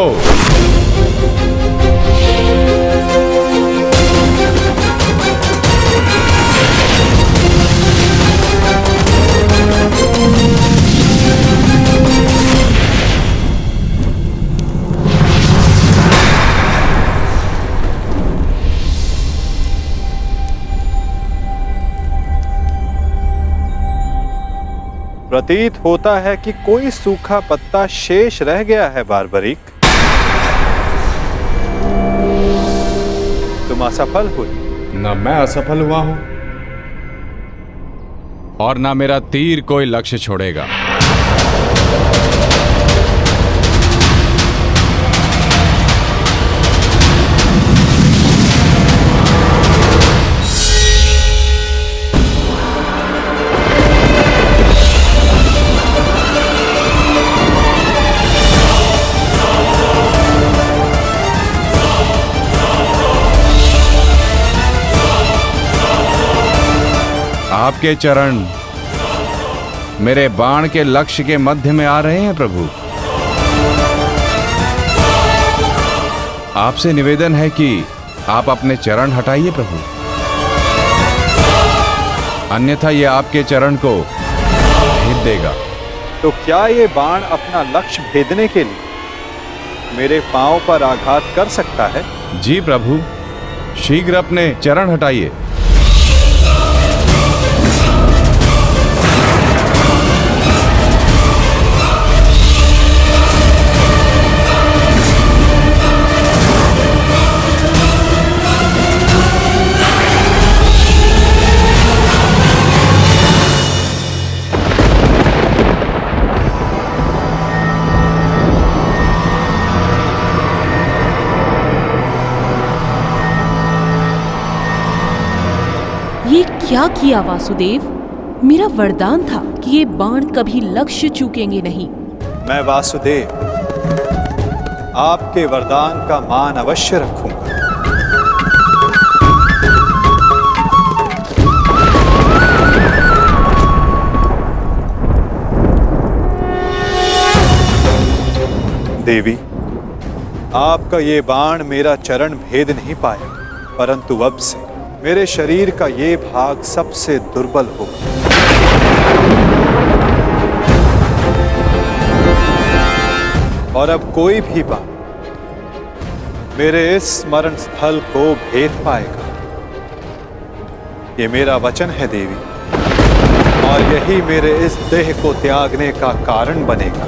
प्रतीत होता है कि कोई सूखा पत्ता शेष रह गया है बारबरीक। तुम असफल हुई। न मैं असफल हुआ हूं और ना मेरा तीर कोई लक्ष्य छोड़ेगा। आपके चरण मेरे बाण के लक्ष्य के मध्य में आ रहे हैं प्रभु। आपसे निवेदन है कि आप अपने चरण हटाइए प्रभु, अन्यथा यह आपके चरण को भेद देगा। तो क्या ये बाण अपना लक्ष्य भेदने के लिए मेरे पांव पर आघात कर सकता है? जी प्रभु, शीघ्र अपने चरण हटाइए। ये क्या किया वासुदेव? मेरा वरदान था कि ये बाण कभी लक्ष्य चूकेंगे नहीं। मैं वासुदेव आपके वरदान का मान अवश्य रखूंगा। देवी, आपका ये बाण मेरा चरण भेद नहीं पाया, परंतु अब से मेरे शरीर का ये भाग सबसे दुर्बल होगा। और अब कोई भी बात मेरे इस स्मरण स्थल को भेद पाएगा। ये मेरा वचन है देवी, और यही मेरे इस देह को त्यागने का कारण बनेगा।